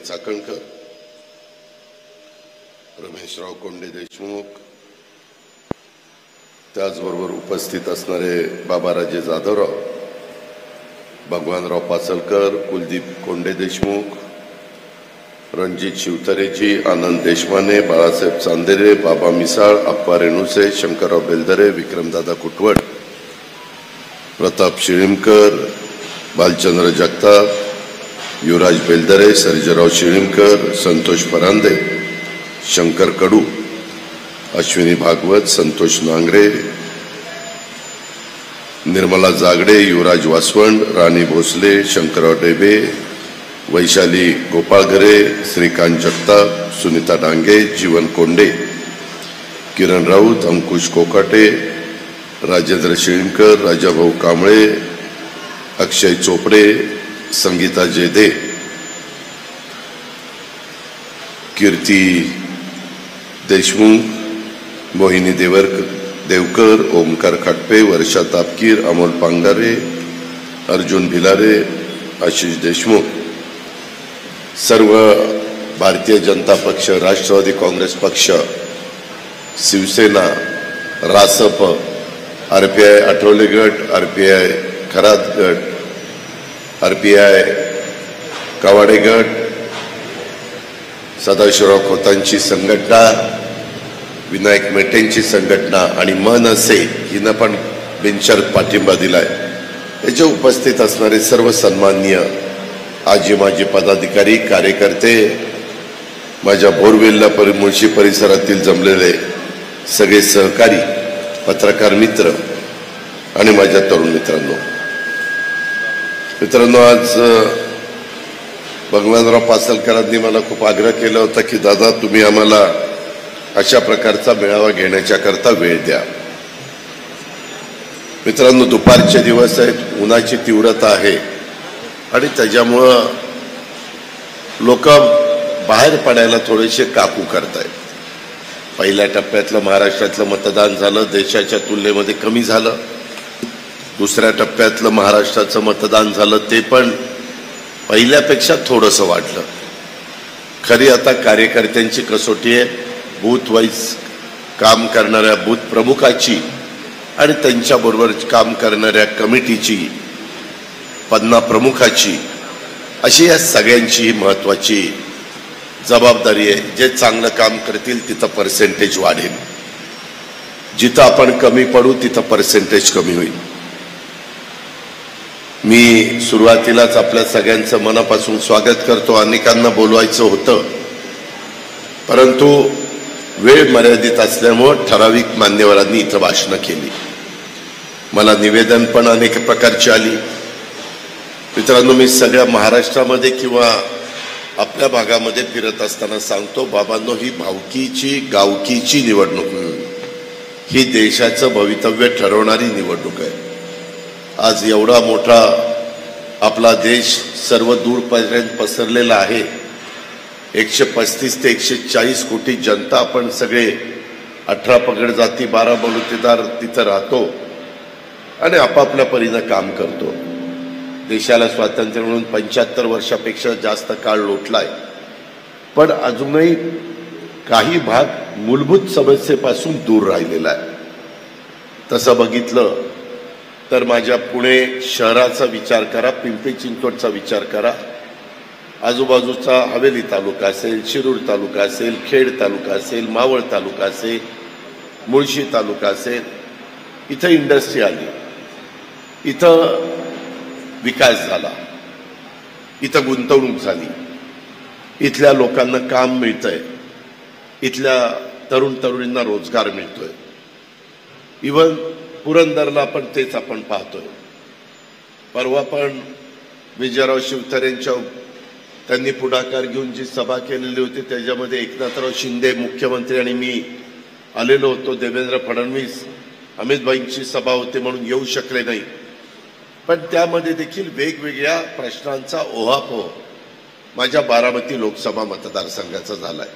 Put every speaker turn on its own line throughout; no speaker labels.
Chakankar, Rameshrao Conde Deshmukh, त्याचबरोबर उपस्थित असणारे बाबाराजे जाधवराव, भगवानराव पासलकर, कुलदीप कोंडे देशमुख, रणजित शिवतरेजी, आनंद देशमाने, बाळासाहेब चांदेरे, बाबा मिसाळ, अप्पा रेणुसे, शंकरराव बेलदरे, विक्रमदादा कुटवट, प्रताप शिळीमकर, बालचंद्र जगताप, युवराज बेलदरे, सर्जेराव शिळीमकर, संतोष परांदे, शंकर कडू, अश्विनी भागवत, संतोष नांगरे, निर्मला जागडे, युवराज वासवंड, राणी भोसले, शंकरराव डेबे, वैशाली गोपाळघरे, श्रीकांत जगताप, सुनीता डांगे, जीवन कोंडे, किरण राऊत, अंकुश कोकाटे, राजेंद्र शिळीमकर, राजाभाऊ कांबळे, अक्षय चोपडे, संगीता जेदे, कीर्ती देशमुख, मोहिनी देवकर, ओमकार खटपे, वर्षा तापकीर, अमोल पांगारे, अर्जुन भिलारे, आशिष देशमुख, सर्व भारतीय जनता पक्ष, राष्ट्रवादी काँग्रेस पक्ष, शिवसेना, रासप, आरपीआय आठवले गट, आरपीआय खरात गट, आरपीआय कवाडे गट, सदाशिवराव खोतांची संघटना, विनायक मेटेंची संघटना आणि मनसे हिनं पण बिनशर्त पाठिंबा दिलाय. याच्या उपस्थित असणारे सर्व सन्माननीय आजी माजी पदाधिकारी, कार्यकर्ते, माझ्या बोरवेल्ला मुळशी परिसरातील जमलेले सगळे सहकारी, पत्रकार मित्र आणि माझ्या तरुण मित्रांनो, आज भगवानराव पासलकरांनी मला खूप आग्रह केला होता की दादा तुम्ही आम्हाला अशा प्रकारचा मेळावा घेण्याच्या करता वेळ द्या. मित्रांनो, दुपारचे दिवस आहेत, उन्हाची तीव्रता आहे आणि त्याच्यामुळं लोक बाहेर पडायला थोडेसे काकू करतायत. पहिल्या टप्प्यातलं महाराष्ट्रातलं मतदान झालं, देशाच्या तुलनेमध्ये कमी झालं. दुसऱ्या टप्प्यातलं महाराष्ट्राचं मतदान झालं, ते पण पहिल्यापेक्षा थोडंसं वाढलं. खरी आता कार्यकर्त्यांची कसोटी आहे, बूथ वाईज काम करणाऱ्या बूथ प्रमुखाची आणि त्यांच्याबरोबर काम करणाऱ्या कमिटीची, पन्ना प्रमुखाची, अशी या सगळ्यांची महत्वाची जबाबदारी आहे. जे चांगलं काम करतील तिथं पर्सेंटेज वाढेल, जिथं आपण कमी पडू तिथं पर्सेंटेज कमी होईल. मी सुरुवातीलाच आपल्या सगळ्यांचं मनापासून स्वागत करतो. अनेकांना बोलवायचं होतं, परंतु वेळ मर्यादित असल्यामुळे ठराविक मान्यवरांनी इथं भाषणं केली. मला निवेदन पण अनेक प्रकारची आली. मित्रांनो, मी सगळ्या महाराष्ट्रामध्ये किंवा आपल्या भागामध्ये फिरत असताना सांगतो, बाबांनो, ही भावकीची गावकीची निवडणूक, ही देशाचं भवितव्य ठरवणारी निवडणूक आहे. आज एवढा मोठा आपला देश सर्व दूरपर्यंत पसरलेला आहे. 135 ते 140 कोटी जनता, आपण सगळे 18 पगड जाती, 12 बलुतेदार तिथं राहतो आणि आपापल्या परीनं काम करतो. देशाला स्वातंत्र्य मिळून 75 वर्षापेक्षा जास्त काळ लोटलाय, पण अजूनही काही भाग मूलभूत समस्येपासून दूर राहिलेला आहे. तसं बघितलं तर माझ्या पुणे शहराचा विचार करा, पिंपरी चिंचवडचा विचार करा, आजूबाजूचा हवेली तालुका असेल, शिरूर तालुका असेल, खेड तालुका असेल, मावळ तालुका असेल, मुळशी तालुका असेल, इथं इंडस्ट्री आली, इथं विकास झाला, इथं गुंतवणूक झाली, इथल्या लोकांना काम मिळतंय, इथल्या तरुण तरुणींना रोजगार मिळतोय. इव्हन पुरंदरला पण तेच आपण पाहतोय. परवा पण विजयराव शिवतरेंच्या त्यांनी पुढाकार घेऊन जी सभा केलेली होती, त्याच्यामध्ये एकनाथराव शिंदे मुख्यमंत्री आणि मी आलेलो होतो. देवेंद्र फडणवीस, अमितभाईंची सभा होती म्हणून येऊ शकले नाही, पण त्यामध्ये देखील वेगवेगळ्या प्रश्नांचा ओहापोह माझ्या बारामती लोकसभा मतदारसंघाचा झालाय.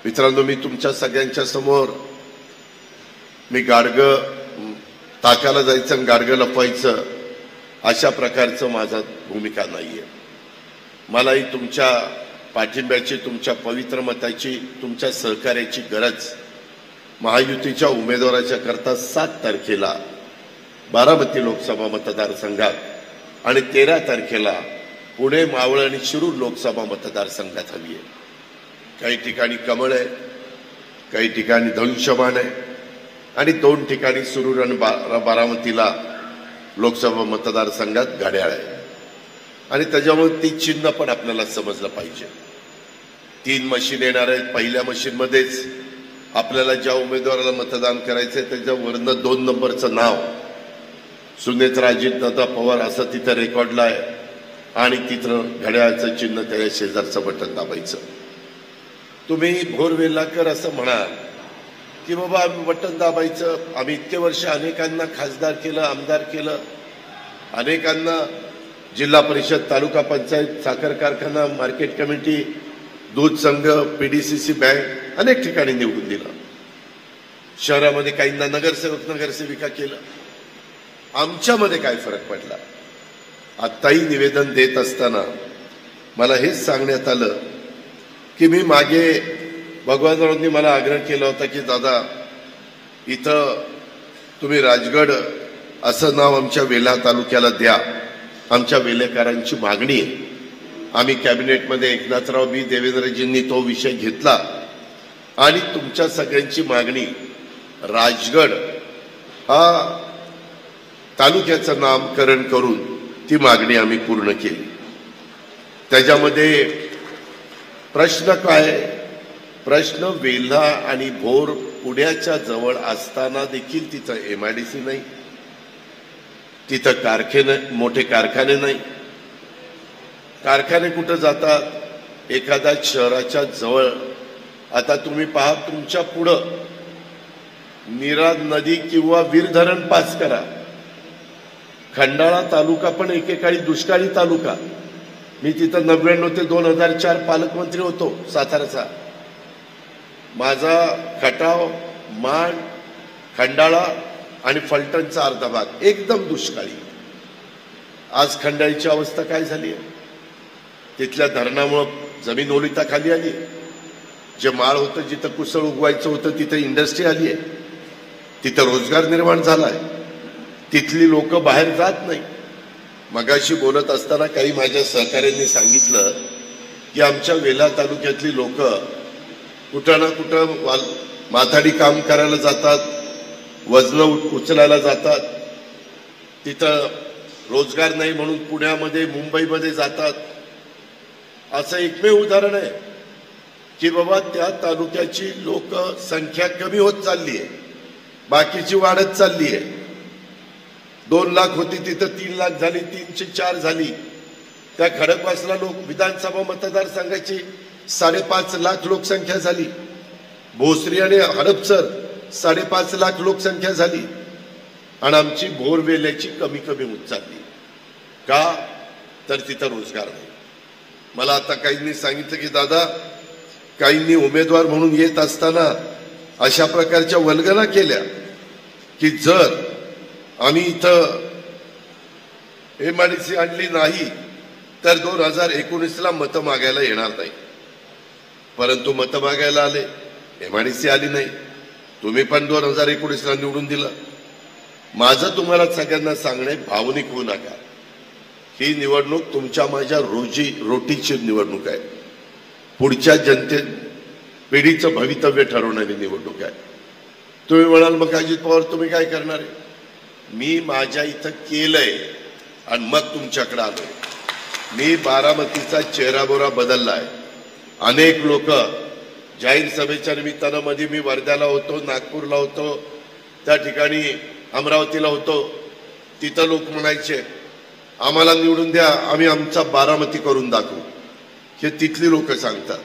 मित्रांनो, मी तुमच्या सगळ्यांच्या समोर मी गाडगं ताकाला जायचं आणि गाडगं लपवायचं अशा प्रकारचं माझा भूमिका नाहीये. मलाही तुमच्या पाठिंब्याची, तुमच्या पवित्र मताची, तुमच्या सहकार्याची गरज महायुतीच्या उमेदवाराच्या करता 7 तारखेला बारामती लोकसभा मतदारसंघात आणि 13 तारखेला पुणे, मावळ आणि शिरूर लोकसभा मतदारसंघात हवी आहे. काही ठिकाणी कमळ आहे, काही ठिकाणी धनुष्यबाण आहे आणि 2 ठिकाणी शिरूर आणि बारामतीला लोकसभा मतदारसंघात घड्याळ आहे. आणि त्याच्यामुळे ती चिन्ह पण आपल्याला समजलं पाहिजे. 3 मशीन येणार आहेत. पहिल्या मशीनमध्येच आपल्याला ज्या उमेदवाराला मतदान करायचंय त्याच्या वरनं 2 नंबरचं नाव सुनेत्रा अजितदादा पवार असं तिथं रेकॉर्डला आहे आणि तिथं घड्याळाचं चिन्ह त्याच्या शेजारचं बटन दाबायचं. तुम्ही भोर वेल्लाकर असं म्हणाल की बाबा आम्ही बटन दाबायचं, आम्ही इतके वर्ष अनेकांना खासदार केलं, आमदार केलं, अनेकांना जिल्हा परिषद, तालुका पंचायत, साखर कारखाना, मार्केट कमिटी, दूध संघ, पीडीसीसी बँक अनेक ठिकाणी निवडून दिलं. शहरामध्ये काहींना नगरसेवक नगरसेविका केलं. आमच्यामध्ये काय फरक पडला? आत्ताही निवेदन देत असताना मला हेच सांगण्यात आलं की मी मागे भगवानरावांनी मला आग्रह केला होता की दादा इथं तुम्ही राजगड असं नाव आमच्या वेल्हा तालुक्याला द्या, आमच्या वेल्हेकरांची मागणी आहे. आम्ही कॅबिनेटमध्ये एकनाथराव बी देवेंद्रजींनी तो विषय घेतला आणि तुमच्या सगळ्यांची मागणी राजगड हा तालुक्याचं नामकरण करून ती मागणी आम्ही पूर्ण केली. त्याच्यामध्ये प्रश्न काय? प्रश्न वेल्हा आणि भोर पुण्याच्या जवळ असताना देखील तिथं MIDC नाही, तिथं मोठे कारखाने नाही. कारखाने कुठं जातात? एखाद्या शहराच्या जवळ. आता तुम्ही पहा, तुमच्या पुढं नीरा नदी किंवा वीर धरण पास करा. खंडाळा तालुका पण एकेकाळी दुष्काळी तालुका. मी तिथं 99 ते 2004 पालकमंत्री होतो साताराचा. माझा खटाव, माण, खंडाळा आणि फलटणचा अर्धा भाग एकदम दुष्काळी. आज खंडाळीची अवस्था काय झाली आहे? तिथल्या धरणामुळं जमीन ओलिताखाली आली आहे. जे माळ होतं, जिथं कुसळ उगवायचं होतं तिथं इंडस्ट्री आली आहे, तिथं रोजगार निर्माण झाला आहे. तिथली लोक बाहेर जात नाही. मगाशी बोलत असताना काही माझ्या सहकाऱ्यांनी सांगितलं की आमच्या वेल्हा तालुक्यातली लोक कुठं ना कुठं माथाडी काम करायला जातात, वजनं उचलायला जातात, तिथं रोजगार नाही म्हणून पुण्यामध्ये, मुंबईमध्ये जातात. असं एकमेव उदाहरण आहे की बाबा त्या तालुक्याची लोकसंख्या कमी होत चालली आहे, बाकीची वाढत चालली आहे. 2 लाख होती तिथं 3 लाख झाली, 3 ते 4 झाली. त्या खडकवासला विधानसभा मतदारसंघाची 5.5 लाख लोकसंख्या झाली. भोसरी आणि हडपसर 5.5 लाख लोकसंख्या झाली. आणि आमची भोर वेल्ह्याची कमी होत चालली. का? तर तिथं रोजगार नाही. मला आता काहींनी सांगितलं की दादा काहींनी उमेदवार म्हणून येत असताना अशा प्रकारच्या वल्गना केल्या की जर आम्ही इथं MIDC आणली नाही तर 2019ला मतं मागायला येणार नाही. परंतु मतं मागायला आले, MIDC आली नाही. तुम्ही पण 2019ला निवडून दिलं. माझं तुम्हाला सगळ्यांना सांगणे, भावनिक होऊ नका. ही निवडणूक तुमच्या माझ्या रोटीची निवडणूक आहे. पुढच्या पिढीचं भवितव्य ठरवणारी निवडणूक आहे. तुम्ही म्हणाल मग अजित पवार तुम्ही काय करणार आहे? मी माझ्या इथं केलंय आणि मग तुमच्याकडे आलोय. मी बारामतीचा चेहराबोरा बदललाय. अनेक लोक जाहीर सभेच्या निमित्तानं मध्ये मी वर्ध्याला होतो, नागपूरला होतो, त्या ठिकाणी अमरावतीला होतो. तिथं लोक म्हणायचे आम्हाला निवडून द्या, आम्ही आमचा बारामती करून दाखवू. हे तिथली लोक सांगतात.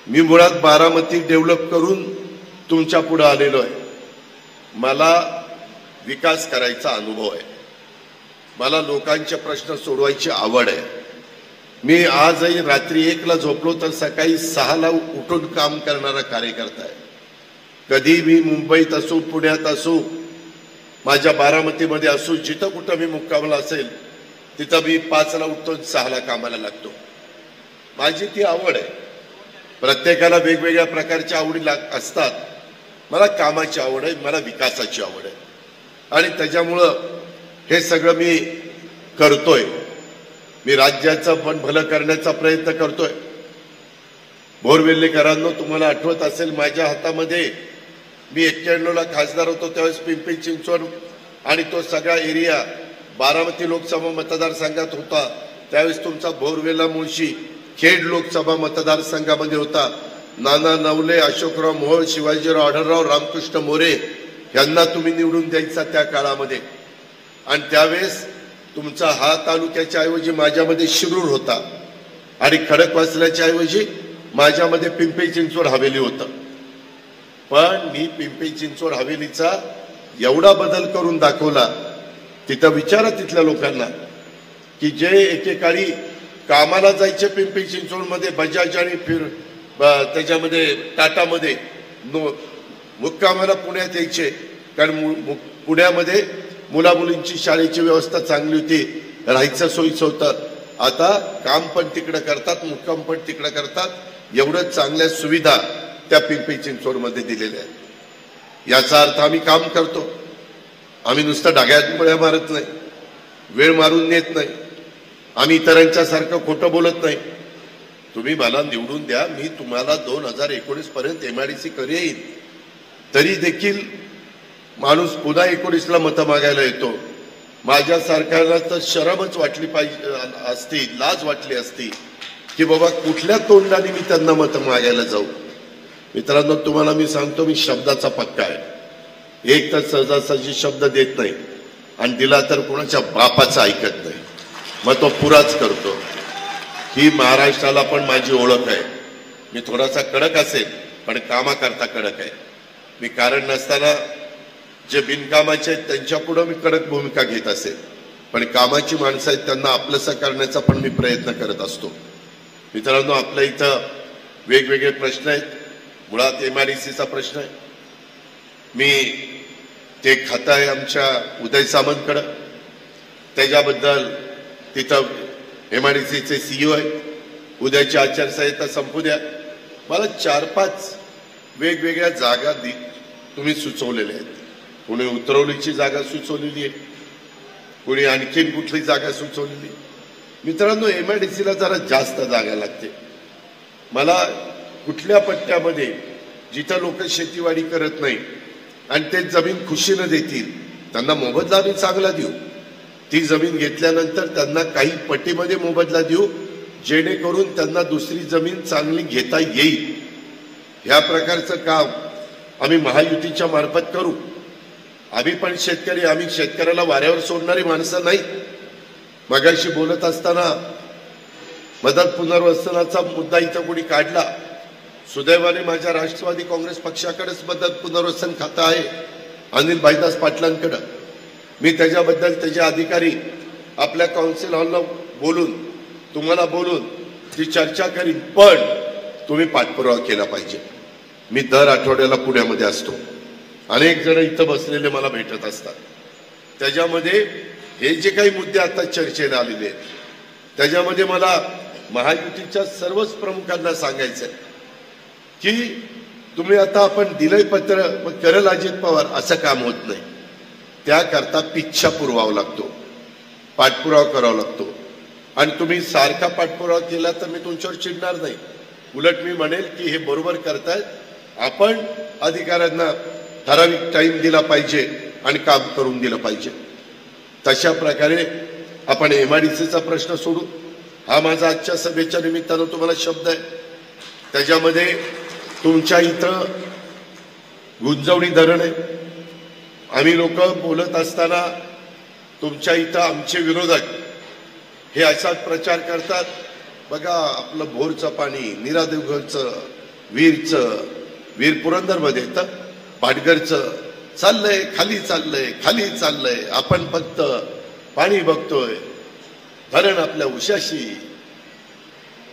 मी मुळात बारामती डेव्हलप करून तुमच्या पुढे आलेलो आहे. मला विकास करायचा अनुभव आहे. मला लोकांचे प्रश्न सोडवायची आवड आहे. मी आजही रात्री 1ला झोपलो तर सकाळी 6ला उठून काम करणारा कार्यकर्ता आहे. कधी मी मुंबईत असू, पुण्यात असू, माझ्या बारामतीमध्ये असू, जिथं कुठं मी मुक्कामला असेल तिथं मी 5ला उठतो, 6ला कामाला लागतो. माझी ती आवड आहे. प्रत्येकाला वेगवेगळ्या प्रकारच्या आवडी असतात. मला कामाची आवड आहे, मला विकासाची आवड आहे आणि त्याच्यामुळं हे सगळं मी करतोय. मी राज्याचं पण भलं करण्याचा प्रयत्न करतोय. बोरवेल्लेकरांनो, तुम्हाला आठवत असेल माझ्या हातामध्ये मी 91ला खासदार होतो त्यावेळेस पिंपरी चिंचवड आणि तो सगळा एरिया बारामती लोकसभा मतदारसंघात होता. त्यावेळेस तुमचा बोरवेल्ला मुळशी खेड लोकसभा मतदारसंघामध्ये होता. नाना नवले, अशोकराव मोहोळ, शिवाजीराव आढळराव, रामकृष्ण मोरे यांना तुम्ही निवडून द्यायचा त्या काळामध्ये. आणि त्यावेळेस तुमचा हा तालुक्याच्या ऐवजी माझ्यामध्ये शिरूर होता आणि खडकवासल्याच्या ऐवजी माझ्यामध्ये पिंपरी चिंचवड हवेली होतं. पण मी पिंपरी चिंचवड हवेलीचा एवढा बदल करून दाखवला. तिथं विचारा तिथल्या लोकांना की जे एकेकाळी कामाला जायचे पिंपरी चिंचवडमध्ये बजाज आणि त्याच्यामध्ये टाटामध्ये मुक्कामाला पुण्यात यायचे, कारण पुण्यामध्ये मुलामुलींची शाळेची व्यवस्था चांगली होती, राहायचं सोयीचं होतं. आता काम पण तिकडं करतात, मुक्काम पण तिकडं करतात. एवढं चांगल्या सुविधा त्या पिंपरी चिंचवडमध्ये दिलेल्या आहेत. याचा अर्थ आम्ही काम करतो. आम्ही नुसतं डाग्यात मुळ्या मारत नाही, वेळ मारून नेत नाही, आम्ही इतरांच्या सारखं खोटं बोलत नाही. तुम्ही मला निवडून द्या, मी तुम्हाला 2019 पर्यंत MIDC करेन. तरी देखील माणूस पुन्हा 19ला मतं मागायला येतो. माझ्यासारख्याला तर शरमच वाटली पाहिजे असती, लाज वाटली असती की बाबा कुठल्या तोंडाने मी त्यांना मतं मागायला जाऊ. मित्रांनो, तुम्हाला मी सांगतो, मी शब्दाचा पक्का आहे. एक तर सहजासहजी शब्द देत नाही आणि दिला तर कोणाच्या बापाचं ऐकत नाही, मग तो पुराच करतो. ही महाराष्ट्राला पण माझी ओळख आहे. मी थोडासा कडक असेल पण कामाकरता कडक आहे. मी कारण नसताना जे बिनकामाचे आहेत त्यांच्या पुढे मी कडक भूमिका घेत असेल, पण कामाची माणसं आहेत त्यांना आपलंसं करण्याचा पण मी प्रयत्न करत असतो. मित्रांनो, आपल्या इथं वेगवेगळे प्रश्न आहेत. मुळात MIDCचा प्रश्न आहे. मी ते खातं आहे आमच्या उदय सामंतकडं, त्याच्याबद्दल तिथं MIDCचे CEO आहे. उद्याची आचारसंहिता संपू द्या, मला 4-5 वेगवेगळ्या जागा तुम्ही सुचवलेल्या आहेत. कोणी उतरवलीची जागा सुचवलेली आहे, कोणी आणखीन कुठली जागा सुचवलेली. मित्रांनो, MIDCला जरा जास्त जागा लागते. मला कुठल्या पट्ट्यामध्ये जिथं लोक शेतीवाडी करत नाही आणि ते जमीन खुशीनं देतील त्यांना मोबदला आम्ही चांगला देऊ. ती जमीन घेतल्यानंतर त्यांना काही पट्टीमध्ये मोबदला देऊ, जेणेकरून त्यांना दुसरी जमीन चांगली घेता येईल. ह्या प्रकारचं काम आम्ही महायुतीच्या मार्फत करू. आम्ही पण शेतकरी, आम्ही शेतकऱ्याला वाऱ्यावर सोडणारी माणसं नाही. मगाशी बोलत असताना मदत पुनर्वसनाचा मुद्दा इथं कोणी काढला. सुदैवाने माझ्या राष्ट्रवादी काँग्रेस पक्षाकडेच मदत पुनर्वसन खातं आहे, अनिल भाईदास पाटलांकडं. मी त्याच्याबद्दल त्याचे अधिकारी आपल्या काउन्सिल हॉलला बोलून तुम्हाला बोलून ती चर्चा करीन, पण तुम्ही पाठपुरावा केला पाहिजे. मी दर आठवड्याला पुण्यामध्ये असतो. अनेक जण इथं बसलेले मला भेटत असतात. त्याच्यामध्ये हे जे काही मुद्दे आता चर्चेला आलेले आहेत त्याच्यामध्ये मला महायुतीच्या सर्वच प्रमुखांना सांगायचं आहे की तुम्ही आता आपण दिलंय पत्र, मग करेल अजित पवार, असं काम होत नाही. त्याकरता पिच्छा पुरवावा लागतो, पाठपुरावा करावा लागतो. आणि तुम्ही सारखा पाठपुरावा केला तर मी तुमच्यावर चिडणार नाही. उलट मी म्हणेल की हे बरोबर करतायत, आपण अधिकाऱ्यांना ठराविक टाइम दिला पाहिजे आणि काम करून दिलं पाहिजे. तशा प्रकारे आपण MIDCचा प्रश्न सोडू. हा माझा आजच्या सभेच्या निमित्तानं तुम्हाला शब्द आहे. त्याच्यामध्ये तुमच्या इथं गुंजवणी धरण आहे. आम्ही लोक बोलत असताना तुमच्या इथं आमचे विरोधक हे असाच प्रचार करतात, बघा आपलं भोरचं पाणी, नीरा देवघरचं, वीर पुरंदरमध्ये येतं, भाटघरचं चाललंय, खाली चाललंय, आपण फक्त पाणी बघतोय, धरण आपल्या उशाशी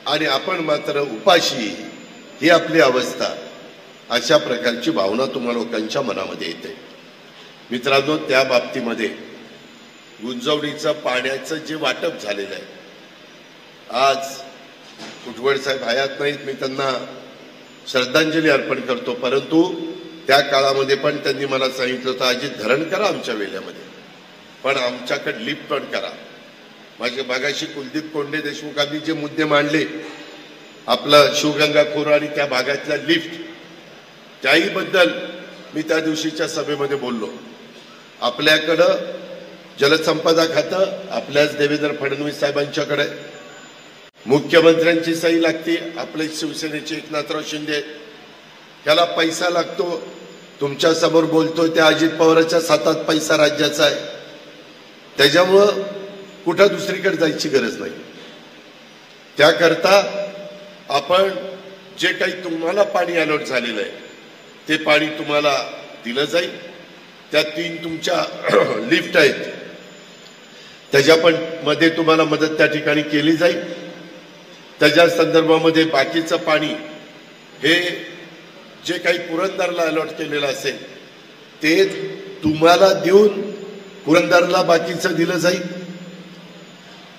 आणि आपण मात्र उपाशी, ही आपली अवस्था. अशा प्रकारची भावना तुम्हा लोकांच्या मनामध्ये येते. मित्रांनो, त्या बाबतीमध्ये गुंजवणीचं पाण्याचं जे वाटप झालेलं आहे, आज कुटवड साहेब हयात नाहीत, मी त्यांना श्रद्धांजली अर्पण करतो, परंतु त्या काळामध्ये पण त्यांनी मला सांगितलं होतं, अजित धरण करा आमच्या वेल्यामध्ये, पण आमच्याकडे लिफ्ट पण करा. माझ्या भागाशी कुलदीप कोंडे देशमुखांनी जे मुद्दे मांडले, आपलं शिवगंगा खोरा आणि त्या भागातल्या लिफ्ट, त्याही बद्दल मी त्या दिवशीच्या सभेमध्ये बोललो. आपल्याकडं जलसंपदा खातं आपल्याच देवेंद्र फडणवीस साहेबांच्याकडे, मुख्यमंत्र्यांची सही लागते, आपले शिवसेनेचे एकनाथराव शिंदे, त्याला पैसा लागतो. तुमच्या समोर बोलतोय त्या अजित पवारांच्या हातात पैसा राज्याचा आहे, त्याच्यामुळं कुठं दुसरीकडे जायची गरज नाही. त्याकरता आपण जे काही तुम्हाला पाणी अलॉट झालेलं आहे ते पाणी तुम्हाला दिलं जाईल. त्या 3 तुमच्या लिफ्ट आहेत, त्याच्या पण मध्ये तुम्हाला मदत त्या ठिकाणी केली जाईल. त्याच्या संदर्भामध्ये बाकीचं पाणी हे जे काही पुरंदरला अलॉट केलेलं असेल ते तुम्हाला देऊन पुरंदरला बाकीचं दिलं जाईल.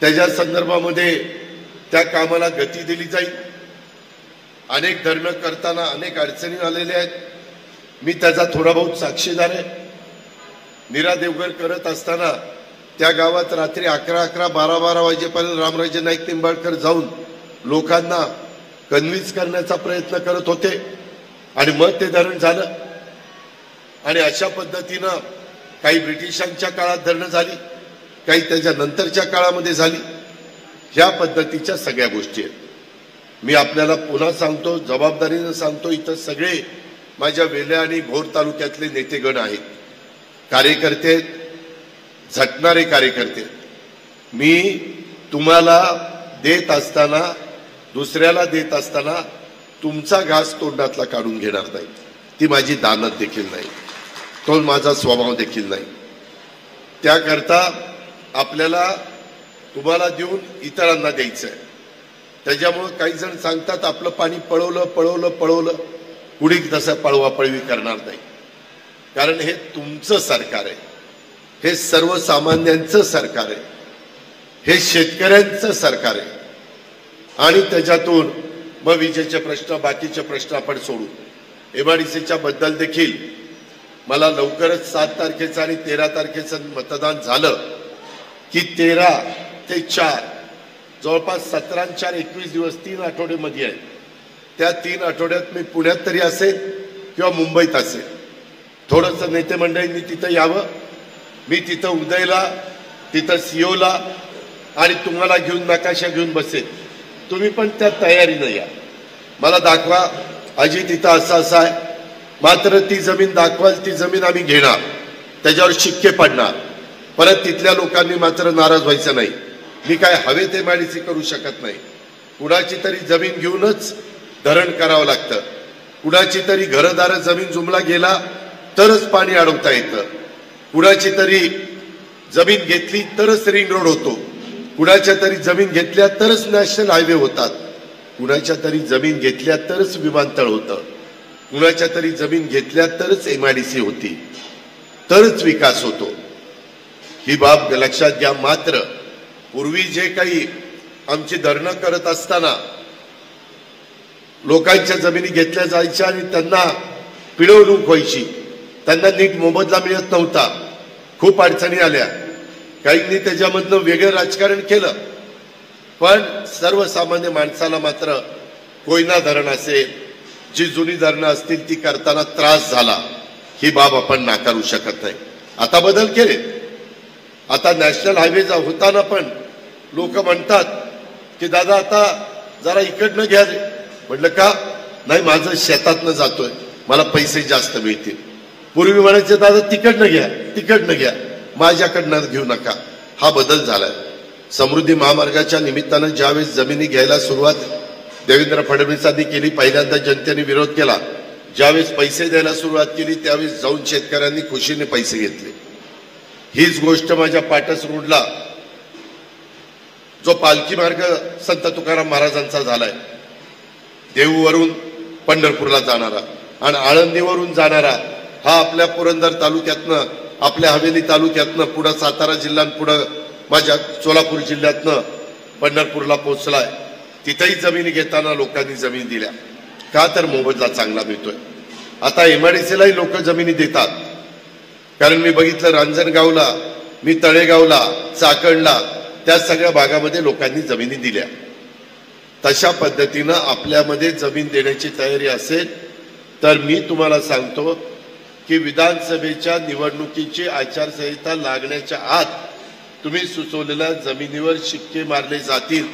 त्याच्या संदर्भामध्ये त्या कामाला गती दिली जाईल. अनेक धरणं करताना अनेक अडचणी आलेल्या आहेत, मी त्याचा थोडा बहुत साक्षीदार आहे. नीरा देवघर करत असताना त्या गावात रात्री 11-11, 12-12 वाजेपर्यंत रामराजे नाईक निंबाळकर जाऊन लोकांना कन्व्हिन्स करण्याचा प्रयत्न करत होते आणि मग ते धरण झालं. आणि अशा पद्धतीनं काही ब्रिटिशांच्या काळात धरणं झाली, काही त्याच्या नंतरच्या काळामध्ये झाली. ह्या पद्धतीच्या सगळ्या गोष्टी आहेत. मी आपल्याला पुन्हा सांगतो, जबाबदारीनं सांगतो, इथं सगळे माझ्या वेल्या आणि भोर तालुक्यातले नेतेगण आहेत, कार्यकर्ते आहेत, झटणारे कार्यकर्ते. मी तुम्हाला देत असताना, दुसऱ्याला देत असताना तुमचा घास तोंडातला काढून घेणार नाही. ती माझी दानत देखील नाही, तो माझा स्वभाव देखील नाही. त्याकरता आपल्याला तुम्हाला देऊन इतरांना द्यायचं आहे. त्याच्यामुळं काही जण सांगतात आपलं पाणी पळवलं, कुणी तसं पळवापळवी करणार नाही. कारण हे तुमचं सरकार आहे, हे सर्वसामान्यांचं सरकार आहे, हे शेतकऱ्यांचं सरकार आहे. आणि त्याच्यातून मग विजेचे प्रश्न, बाकीचे प्रश्न आपण सोडू. MIDCच्या बद्दल देखील मला लवकरच 7 तारखेचं आणि 13 तारखेचं मतदान झालं की 13 ते 4 जवळपास 17 आणि 4 21 दिवस 3 आठवड्यामध्ये आहे. त्या 3 आठवड्यात मी पुण्यात तरी असेल किंवा मुंबईत असेल. थोडंसं नेते मंडळींनी तिथं यावं. मी तिथं उदयला, तिथं सिओला आणि तुम्हाला घेऊन नकाशा घेऊन बसेल. तुम्ही पण त्या तयारीनं या. मला दाखवा अजित इथं असं आहे, मात्र ती जमीन दाखवाल, ती जमीन आम्ही घेणार, त्याच्यावर शिक्के पडणार. परत तिथल्या लोकांनी मात्र नाराज व्हायचं नाही. मी काय हवे ते MIDC करू शकत नाही. कुणाची तरी जमीन घेऊनच धरण करावं लागतं. कुणाची तरी घरदार जमीन जुमला गेला तरच पाणी अडवता येतं. कुणाची तरी जमीन घेतली तरच रिंग रोड होतो. कुणाच्या तरी जमीन घेतल्या तरच नॅशनल हायवे होतात. कुणाच्या तरी जमीन घेतल्या तरच विमानतळ होतं. कुणाच्या तरी जमीन घेतल्या तरच MIDC होती, तरच विकास होतो. ही बाब लक्षात घ्या. मात्र पूर्वी जे काही आमची धरणं करत असताना लोकांच्या जमिनी घेतल्या जायच्या आणि त्यांना पिळवणूक व्हायची, त्यांना नीट मोबदला मिळत नव्हता, खूप अडचणी आल्या. काहींनी त्याच्यामधनं वेगळं राजकारण केलं, पण सर्वसामान्य माणसाला मात्र कोयना धरण असेल, जी जुनी धरणं असतील ती करताना त्रास झाला. ही बाब आपण नाकारू शकत नाही. आता बदल केले. आता नॅशनल हायवे होताना पण लोक म्हणतात की दादा आता जरा इकडनं घ्या रे. म्हटलं का? नाही, माझं शेतातनं जातोय, मला पैसे जास्त मिळतील. पूर्वी म्हणायचे दादा तिकडनं घ्या, माझ्याकडनं घेऊ नका. हा बदल झालाय. समृद्धी महामार्गाच्या निमित्तानं ज्यावेळेस जमिनी घ्यायला सुरुवात देवेंद्र फडणवीसांनी केली, पहिल्यांदा जनतेने विरोध केला. ज्यावेळेस पैसे द्यायला सुरुवात केली त्यावेळेस जाऊन शेतकऱ्यांनी खुशीने पैसे घेतले. हीच गोष्ट माझ्या पाटस रोडला जो पालखी मार्ग संत तुकाराम महाराजांचा झालाय, देहूवरून पंढरपूरला जाणारा आणि आळंदीवरून जाणारा, हा आपल्या पुरंदर तालुक्यातनं, आपल्या हवेली तालुक्यातनं पुढं सातारा जिल्ह्यात, पुढं माझ्या सोलापूर जिल्ह्यातनं पंढरपूरला पोहोचलाय. तिथेही जमिनी घेताना लोकांनी जमीन दिल्या का तर मोबदला चांगला मिळतोय. आता एमआयडीसीलाही लोक जमिनी देतात, कारण मी बघितलं रांजणगावला, मी तळेगावला, चाकणला, त्या सगळ्या भागामध्ये लोकांनी जमिनी दिल्या. तशा पद्धतीनं आपल्यामध्ये जमीन देण्याची तयारी असेल तर मी तुम्हाला सांगतो की विधानसभेच्या निवडणुकीची आचारसंहिता लागण्याच्या आत तुम्ही सुचवलेल्या जमिनीवर शिक्के मारले जातील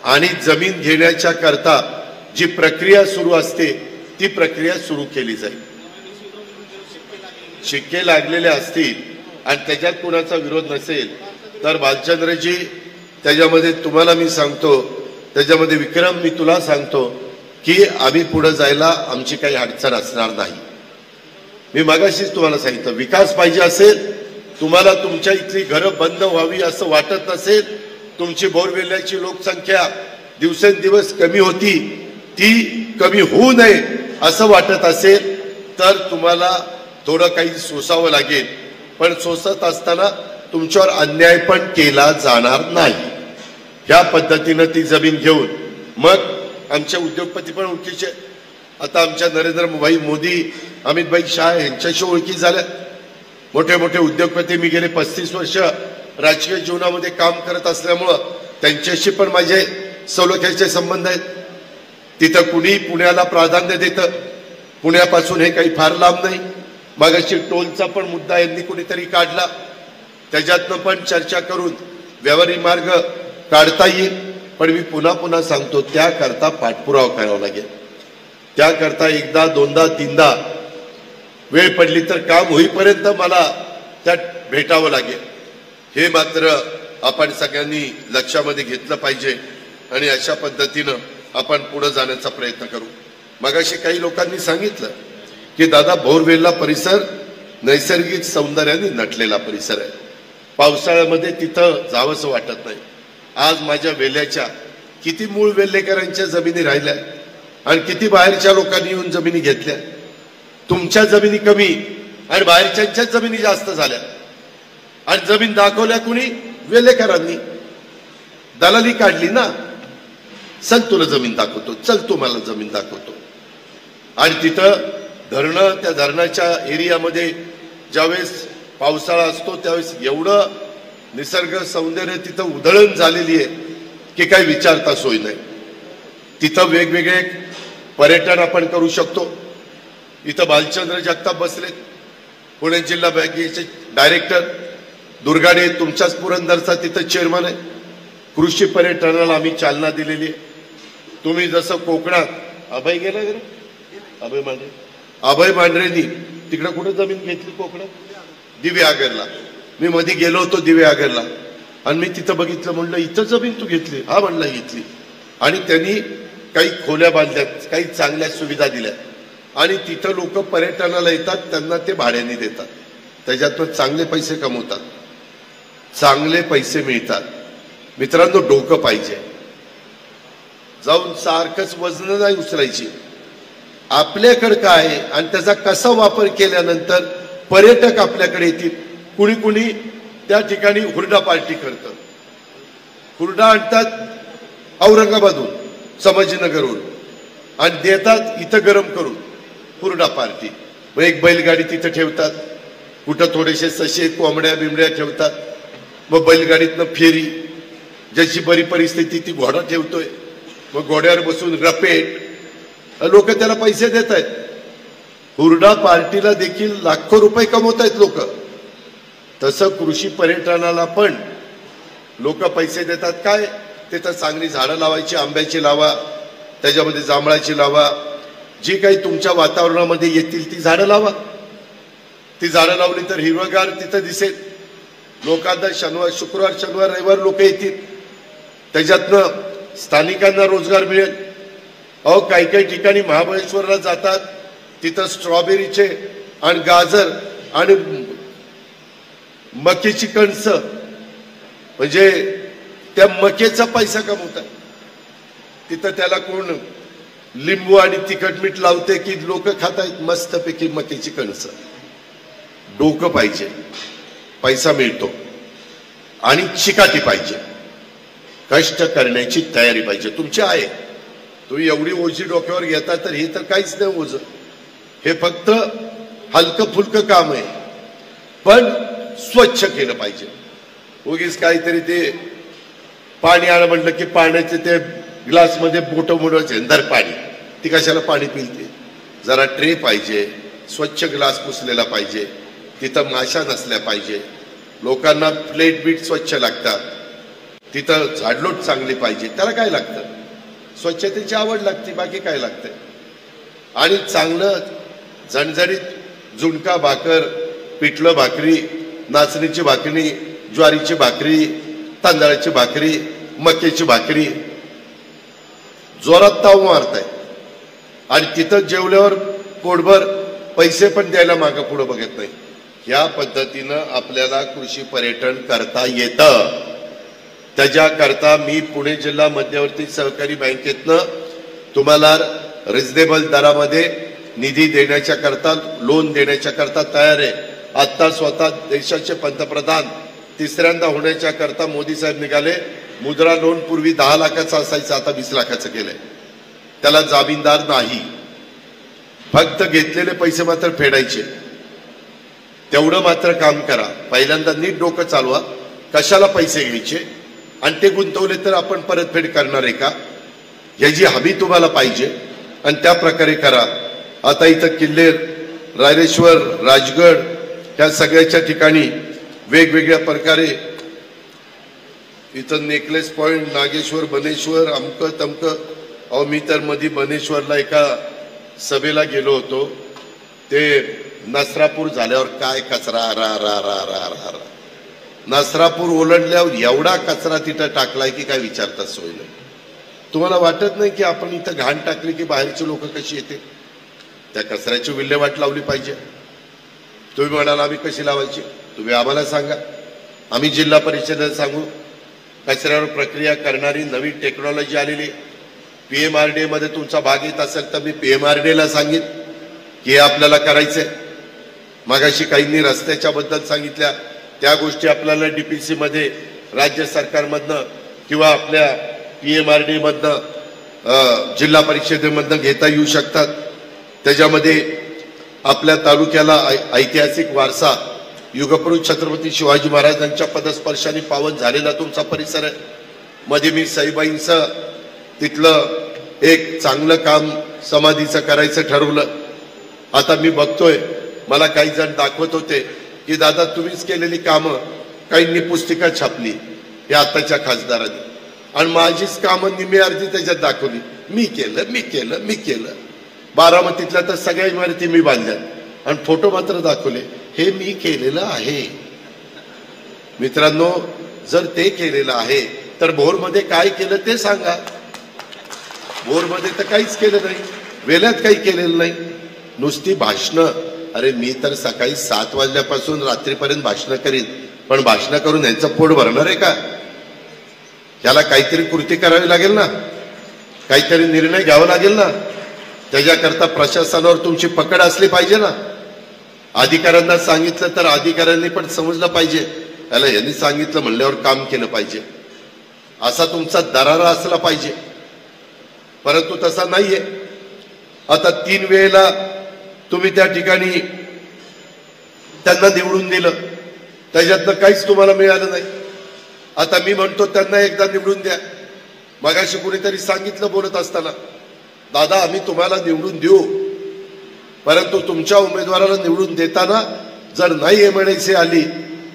आणि जमीन घेण्याच्या करता जी प्रक्रिया सुरू असते ती प्रक्रिया सुरू केली जाईल. शिक्के लागलेले असतील आणि त्याच्यात कुणाचा विरोध नसेल तर भालचंद्रजी, त्याच्यामध्ये तुम्हाला मी सांगतो, त्याच्यामध्ये विक्रम मी तुला सांगतो की आम्ही पुढे जायला आमची काही अडचण असणार नाही. मी मगाशीच तुम्हाला सांगितलं, विकास पाहिजे असेल, तुम्हाला तुमच्या इथली घरं बंद व्हावी असं वाटत नसेल, तुमची बोरवेल्याची लोकसंख्या दिवसेंदिवस कमी होती, ती कमी होऊ नये असं वाटत असेल तर तुम्हाला थोडं काही सोसावं लागेल. पण सोसत असताना तुमच्यावर अन्याय पण केला जाणार नाही. ह्या पद्धतीनं ती जमीन घेऊन मग आमचे उद्योगपती पण ओळखीचे, आता आमच्या नरेंद्र भाई मोदी, अमित भाई शाह यांच्याशी ओळखी झाल्या. मोठे मोठे उद्योगपती, मी गेले 35 वर्ष राजकीय जीवनामध्ये काम करत असल्यामुळं त्यांच्याशी पण माझे सलोख्याचे संबंध आहेत. तिथं कुणी पुण्याला प्राधान्य देतं, पुण्यापासून हे काही फार लांब नाही. मागाशी टोलचा पण मुद्दा यांनी कुणीतरी काढला, त्याच्यातनं पण चर्चा करून व्यावहारिक मार्ग काढता येईल. पण मी पुन्हा पुन्हा सांगतो, त्याकरता पाठपुरावा करावा लागेल. त्याकरता एकदा, दोनदा, तीनदा वेळ पडली तर काम होईपर्यंत मला त्यात भेटावं लागेल. हे मात्र आपण सगळ्यांनी लक्षामध्ये घेतलं पाहिजे आणि अशा पद्धतीनं आपण पुढे जाण्याचा प्रयत्न करू. मगाशी काही लोकांनी सांगितलं की दादा, बोरवेल्ला परिसर नैसर्गिक सौंदर्याने नटलेला परिसर आहे, पावसाळ्यामध्ये तिथं जावंसं वाटत नाही. आज माझ्या वेल्याच्या किती मूळ वेल्लेकरांच्या जमिनी राहिल्या आणि किती बाहेरच्या लोकांनी येऊन जमिनी घेतल्या. तुमच्या जमिनी कमी आणि बाहेरच्यांच्या जमिनी जास्त झाल्या. आणि जमीन दाखवल्या कुणी? वेल्लेकरांनी. दलाली काढली ना, चल तुला जमीन दाखवतो, चल तू मला जमीन दाखवतो. आणि तिथं धरणं, त्या धरणाच्या एरियामध्ये ज्यावेळेस पावसाळा असतो त्यावेळेस एवढं निसर्ग सौंदर्य तिथं उधळण झालेली आहे की काही विचारता सोय नाही. तिथं वेगवेगळे पर्यटन आपण करू शकतो. इथं भालचंद्र जगताप बसलेत, पुणे जिल्हा बँकेचे डायरेक्टर. दुर्गाडे तुमच्याच पुरंदरचा तिथं चेअरमन आहे. कृषी पर्यटनाला आम्ही चालना दिलेली आहे. तुम्ही जसं कोकणात अभय गेला गेलं, अभय मांढरेंनी तिकडे कुठे जमीन घेतली कोकणात? दिव्यागरला. मी मध्ये गेलो होतो दिव्यागरला आणि मी तिथं बघितलं, म्हणलं इथं जमीन तू घेतली? हा म्हणला घेतली. आणि त्यांनी काही खोल्या बांधल्यात, काही चांगल्या सुविधा दिल्या आणि तिथं लोक पर्यटनाला येतात, त्यांना ते भाड्याने देतात. त्याच्यातून चांगले पैसे कमवतात, चांगले पैसे मिळतात. मित्रांनो, डोकं पाहिजे. जाऊन सारखंच वजन नाही उचलायची. आपल्याकडे काय आणि त्याचा कसा वापर केल्यानंतर पर्यटक आपल्याकडे येतील. कुणी कुणी त्या ठिकाणी हुरडा पार्टी करतं, हुरडा आणतात औरंगाबादहून, संभाजीनगरहून आणि देतात इथं गरम करून हुरडा पार्टी. मग एक बैलगाडी तिथं ठेवतात, कुठं थोडेसे सशे कोंबड्या बिंबड्या ठेवतात. मग बैलगाडीतनं फेरी, ज्याची बरी परिस्थिती ती घोडा ठेवतोय, मग घोड्यावर बसून रपेट, लोक त्याला पैसे देत आहेत. हुरडा पार्टीला देखील लाखो रुपये कमवत आहेत लोक. तसं कृषी पर्यटनाला पण लोक पैसे देतात. काय? तिथं चांगली झाडं लावायची, आंब्याची लावा, त्याच्यामध्ये जांभळाची लावा, जी काही तुमच्या वातावरणामध्ये येतील ती झाडं लावा. ती झाडं लावली तर हिरवगार तिथं दिसेल. लोकांना शुक्रवार, शनिवार, रविवार लोक येतील, त्याच्यातनं स्थानिकांना रोजगार मिळेल. अहो, काही काही ठिकाणी महाबळेश्वरला जातात, तिथं स्ट्रॉबेरीचे आणि गाजर आणि मकेची कणसं, म्हणजे त्या मकेचा पैसा कमवतात. तिथं त्याला कोण लिंबू आणि तिखट मीठ लावते की लोक खातायत मस्तपैकी मकेची कणसं. डोकं पाहिजे, पैसा मिळतो. आणि चिकाटी पाहिजे, कष्ट करण्याची तयारी पाहिजे. तुमची आहे, तुम्ही एवढी ओझी डोक्यावर घेता तर हे तर काहीच नाही ओझ, हे फक्त हलकं फुलकं काम आहे. पण स्वच्छ केलं पाहिजे. उगीच काहीतरी ते पाणी आलं म्हटलं की पाण्याचे ते ग्लासमध्ये मोठं मोठं झेंदर पाणी, ती कशाला पाणी पिलते. जरा ट्रे पाहिजे, स्वच्छ ग्लास पुसलेला पाहिजे, तिथं माशा नसल्या पाहिजे, लोकांना प्लेट बीट स्वच्छ लागतात, तिथं झाडलोट चांगली पाहिजे. त्याला काय लागतं? स्वच्छतेची आवड लागते, बाकी काय लागतं. आणि चांगलं झणझणीत झुणका भाकर, पिठलं भाकरी, नाचणीची भाकरी, ज्वारीची भाकरी, तांदळाची भाकरी, मक्याची भाकरी, जोरात ताव मारताय. आणि तिथं जेवल्यावर पोटभर पैसे पण द्यायला मागं पुढं बघत नाही. या पद्धतीनं आपल्याला कृषी पर्यटन करता येतं. त्याच्याकरता मी पुणे जिल्हा मध्यवर्ती सहकारी बँकेतनं तुम्हाला रिजनेबल दरामध्ये निधी देण्याच्या करता, लोन देण्याच्या करता तयार आहे. आता स्वतः देशाचे पंतप्रधान तिसऱ्यांदा होण्याच्या करता मोदी साहेब निघाले. मुद्रा लोन पूर्वी 10 लाखाचं असायचं, आता 20 लाखाचं केलंय. त्याला जामीनदार नाही, फक्त घेतलेले पैसे मात्र फेडायचे. तेवढं मात्र काम करा. पहिल्यांदा नीट डोकं चालवा, कशाला पैसे घ्यायचे आणि ते गुंतवले तर आपण परतफेड करणार आहे का, याची हमी तुम्हाला पाहिजे आणि त्या प्रकारे करा. आता इथं किल्ले, रायरेश्वर, राजगड ह्या सगळ्याच्या ठिकाणी वेगवेगळ्या प्रकारे इथं नेकलेस पॉइंट, नागेश्वर, बनेश्वर, अमकं तमकं. अहो मी तर मध्ये बनेश्वरला एका सभेला गेलो होतो. ते नसरापूर झाल्यावर काय कचरा, रा रा रा रा रा रा. नसरापूर ओलांडल्यावर एवढा कचरा तिथं टाकलाय की काय विचारतात सोय नाही. तुम्हाला वाटत नाही की आपण इथं घाण टाकली की बाहेरचे लोक कशी येते? त्या कचऱ्याची विल्हेवाट लावली पाहिजे. तुम्ही म्हणाल आम्ही कशी लावायची, तुम्ही आम्हाला सांगा, आम्ही जिल्हा परिषदेला सांगू. कचऱ्यावर प्रक्रिया करणारी नवीन टेक्नॉलॉजी आलेली. PMRDA मध्ये तुमचा भाग येत असेल तर मी PMRDA ला सांगित की हे आपल्याला करायचंय. मागाशी काहींनी रस्त्याच्या बद्दल सांगितल्या, त्या गोष्टी आपल्याला DPC मध्ये राज्य सरकारमधनं किंवा आपल्या PMRDA मधनं जिल्हा परिषदेमधनं घेता येऊ शकतात. त्याच्यामध्ये आपल्या तालुक्याला ऐतिहासिक वारसा, युगपुरुष छत्रपती शिवाजी महाराजांच्या पदस्पर्शाने पावन झालेला तुमचा परिसर आहे. मध्ये मी सईबाईंचं तिथलं एक चांगलं काम समाधीचं करायचं ठरवलं. आता मी बघतोय, मला काही जण दाखवत होते की दादा तुम्हीच केलेली कामं, काहींनी पुस्तिका छापली हे आताच्या खासदारांनी, आणि माझीच कामं निम्मी अर्धी त्याच्यात दाखवली. मी केलं मी केलं मी केलं. बारामतीतल्या तर सगळ्या इमारती मी बांधल्यात आणि फोटो मात्र दाखवले, हे मी केलेलं आहे. मित्रांनो, जर ते केलेलं आहे तर भोरमध्ये काय केलं ते सांगा. भोरमध्ये तर काहीच केलं नाही, वेल्यात काही केलेलं नाही, नुसती भाषणं. अरे मी तर सकाळी 7 वाजल्यापासून रात्रीपर्यंत भाषणं करीन, पण भाषणं करून यांचं पोट भरणार आहे का? त्याला काहीतरी कृती करावी लागेल ना, काहीतरी निर्णय घ्यावा लागेल ना. त्याच्याकरता प्रशासनावर तुमची पकड असली पाहिजे ना. अधिकाऱ्यांना सांगितलं तर अधिकाऱ्यांनी पण समजलं पाहिजे, याला यांनी सांगितलं म्हणल्यावर काम केलं पाहिजे, असा तुमचा दरारा असला पाहिजे. परंतु तसा नाहीये. आता 3 वेळेला तुम्ही त्या ठिकाणी त्यांना निवडून दिलं, त्याच्यातनं काहीच तुम्हाला मिळालं नाही. आता मी म्हणतो त्यांना एकदा निवडून द्या. मगाशी कुणीतरी सांगितलं बोलत असताना, दादा आम्ही तुम्हाला निवडून देऊ, परंतु तुमच्या उमेदवाराला निवडून देताना जर नाही एमआयडीसी आली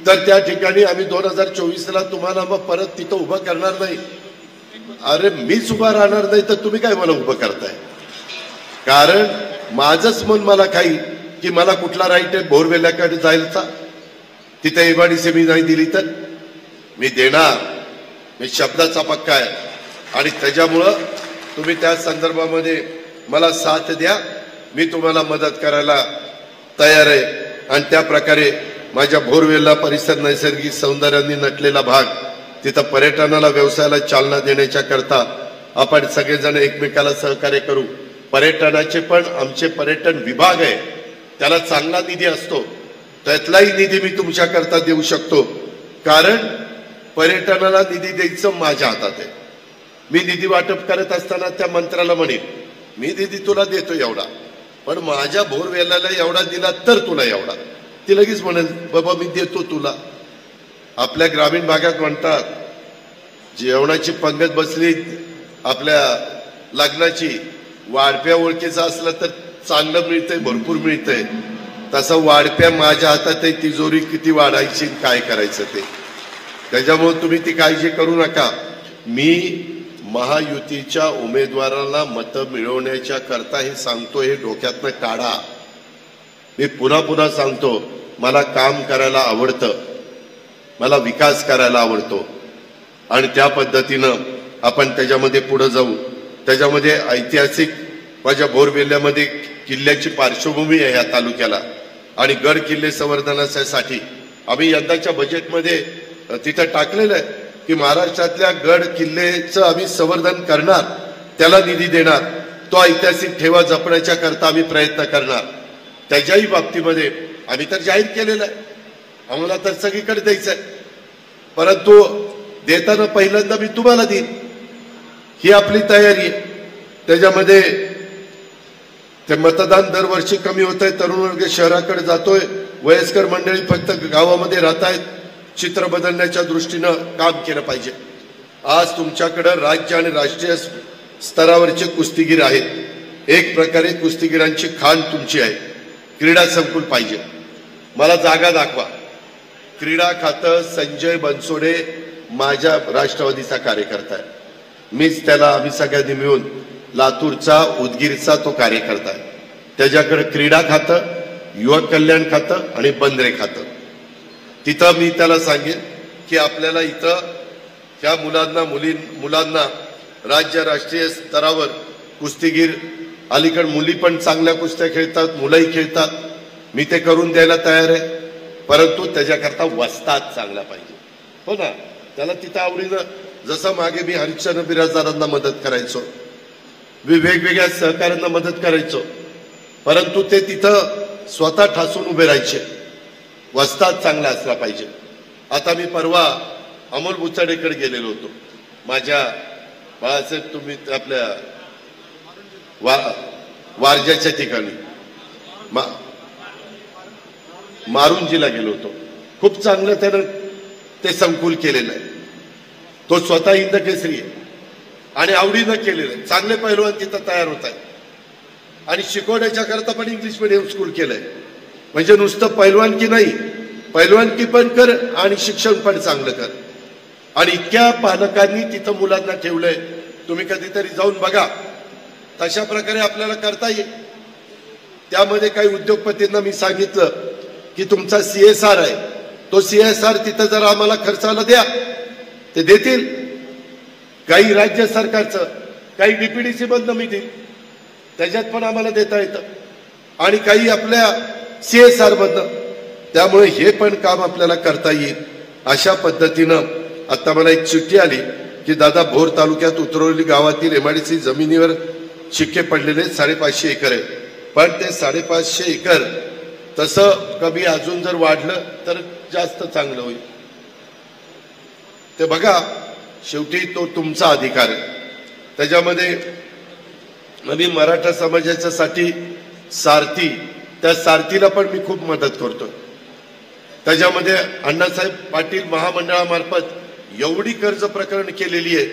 तर त्या ठिकाणी आम्ही 2024ला तुम्हाला मग परत तिथं उभं करणार नाही. अरे मीच उभा राहणार नाही तर तुम्ही काय मला उभं करताय? कारण माझंच मन मला काही की मला कुठला राईट आहे बोरवेल्याकडे जायचा, तिथे एमआयडीसी मी नाही दिली तर मी देणार. मी शब्दाचा पक्का आहे आणि त्याच्यामुळं तुम्ही त्या संदर्भामध्ये मला साथ द्या. मी तुम्हाला मदत करायला तयार आहे. आणि त्या प्रकारे माझ्या भोरवेल्ला परिसर नैसर्गिक सौंदर्याने नटलेला भाग, तिथं पर्यटनाला, व्यवसायाला चालना देण्याच्या करता आपण सगळेजण एकमेकाला सहकार्य करू. पर्यटनाचे पण आमचे पर्यटन विभाग आहे, त्याला चांगला निधी असतो, त्यातलाही निधी मी तुमच्याकरता देऊ शकतो. कारण पर्यटनाला निधी द्यायचं माझ्या हातात आहे. मी निधी वाटप करत असताना त्या मंत्र्याला म्हणेन मी निधी तुला देतो एवढा, पण माझ्या बोरवेलाला एवढा दिला तर तुला एवढा. ती लगेच म्हणेल बाबा मी देतो तुला. आपल्या ग्रामीण भागात म्हणतात जेवणाची पंगत बसली आपल्या लग्नाची, वाढप्या ओळखीचं असलं तर चांगलं मिळतंय, भरपूर मिळतंय. तसं वाढप्या माझ्या हातात आहे, तिजोरी किती वाढायची काय करायचं ते. त्याच्यामुळे तुम्ही ती काळजी करू नका. मी महायुतीच्या उमेदवाराला मतं मिळवण्याच्या करता हे सांगतो, हे डोक्यातनं काढा. मी पुन्हा पुन्हा सांगतो, मला काम करायला आवडतं, मला विकास करायला आवडतो आणि त्या पद्धतीनं आपण त्याच्यामध्ये पुढे जाऊ. त्याच्यामध्ये ऐतिहासिक माझ्या बोरवेल्यामध्ये किल्ल्याची पार्श्वभूमी आहे या तालुक्याला आणि गड किल्ले संवर्धनासाठी आम्ही यंदाच्या बजेटमध्ये तिथं टाकलेलं आहे की महाराष्ट्रातल्या गड किल्लेचं आम्ही संवर्धन करणार, त्याला निधी देणार, तो ऐतिहासिक ठेवा जपण्याच्या करता आम्ही प्रयत्न करणार. त्याच्याही बाबतीमध्ये आम्ही तर जाहीर केलेलं आहे, आम्हाला तर सगळीकडे द्यायचं आहे, परंतु देताना पहिल्यांदा मी तुम्हाला देईन ही आपली तयारी आहे. त्याच्यामध्ये ते मतदान दरवर्षी कमी होत आहे, तरुण वर्ग शहराकडे जातोय, वयस्कर मंडळी फक्त गावामध्ये राहत आहेत. चित्र बदलण्याच्या दृष्टीनं काम केलं पाहिजे. आज तुमच्याकडे राज्य आणि राष्ट्रीय स्तरावरचे कुस्तीगीर आहेत. एक प्रकारे कुस्तीगीरांची खाण तुमची आहे. क्रीडा संकुल पाहिजे, मला जागा दाखवा. क्रीडा खातं संजय बनसोडे माझ्या राष्ट्रवादीचा कार्यकर्ता आहे, मीच त्याला, आम्ही सगळ्यांनी मिळून लातूरचा उदगीरचा तो कार्यकर्ता आहे. त्याच्याकडे क्रीडा खातं, युवक कल्याण खातं आणि बंदरे खातं. तिथं मी त्याला सांगेन की आपल्याला इथं ह्या मुलांना राज्य राष्ट्रीय स्तरावर कुस्तीगीर, अलीकडे मुली पण चांगल्या कुस्त्या खेळतात, मुलंही खेळतात, मी ते करून द्यायला तयार आहे. परंतु त्याच्याकरता वस्ताद चांगला पाहिजे. हो ना, त्याला तिथं आवडीनं, जसं मागे मी हरिश्चंद्र बिराजदारांना मदत करायचो, मी वेगवेगळ्या सहकाऱ्यांना मदत करायचो, परंतु ते तिथं स्वतः ठासून उभे राहायचे. वस्ताद चांगला असला पाहिजे. आता मी परवा अमोल बुचाडेकडे गेलेलो होतो, माझ्या बाळासाहेब, तुम्ही आपल्या वारजाच्या ठिकाणी मारुंजीला गेलो होतो. खूप चांगलं त्यानं ते संकुल केलेलं आहे. तो स्वतः हिंद केसरी आहे आणि आवडीनं केलेलं आहे. चांगले पैलवान तिथं तयार होत आहेत आणि शिकवण्याच्या करता पण इंग्लिश मिडियम स्कूल केलंय. म्हणजे नुसतं पैलवानकी नाही, पैलवानकी पण कर आणि शिक्षण पण चांगलं कर. आणि इतक्या पालकांनी तिथं मुलांना ठेवलंय, तुम्ही कधीतरी जाऊन बघा. तशा प्रकारे आपल्याला करता येईल. त्यामध्ये काही उद्योगपतींना मी सांगितलं की तुमचा CSR आहे, तो CSR तिथं जर आम्हाला खर्चाला द्या, ते देतील. काही राज्य सरकारचं, काही DPDC मधनं मी देईल, त्याच्यात पण आम्हाला देता येतं, आणि काही आपल्या CSR मधनं. त्यामुळे हे पण काम आपल्याला करता येईल. अशा पद्धतीनं आता मला एक चिठ्ठी आली की दादा, भोर तालुक्यात उतरवली गावातील MIDC जमिनीवर शिक्के पडलेले 550 एकर आहे, पण ते 550 एकर तसं कमी अजून जर वाढलं तर जास्त चांगलं होईल. ते बघा, शेवटी तो तुमचा अधिकार आहे. त्याच्यामध्ये आम्ही मराठा समाजाच्या साठी सारथी, त्या सारथीला पण मी खूप मदत करतोय. त्याच्यामध्ये अण्णासाहेब पाटील महामंडळामार्फत एवढी कर्ज प्रकरण केलेली आहे,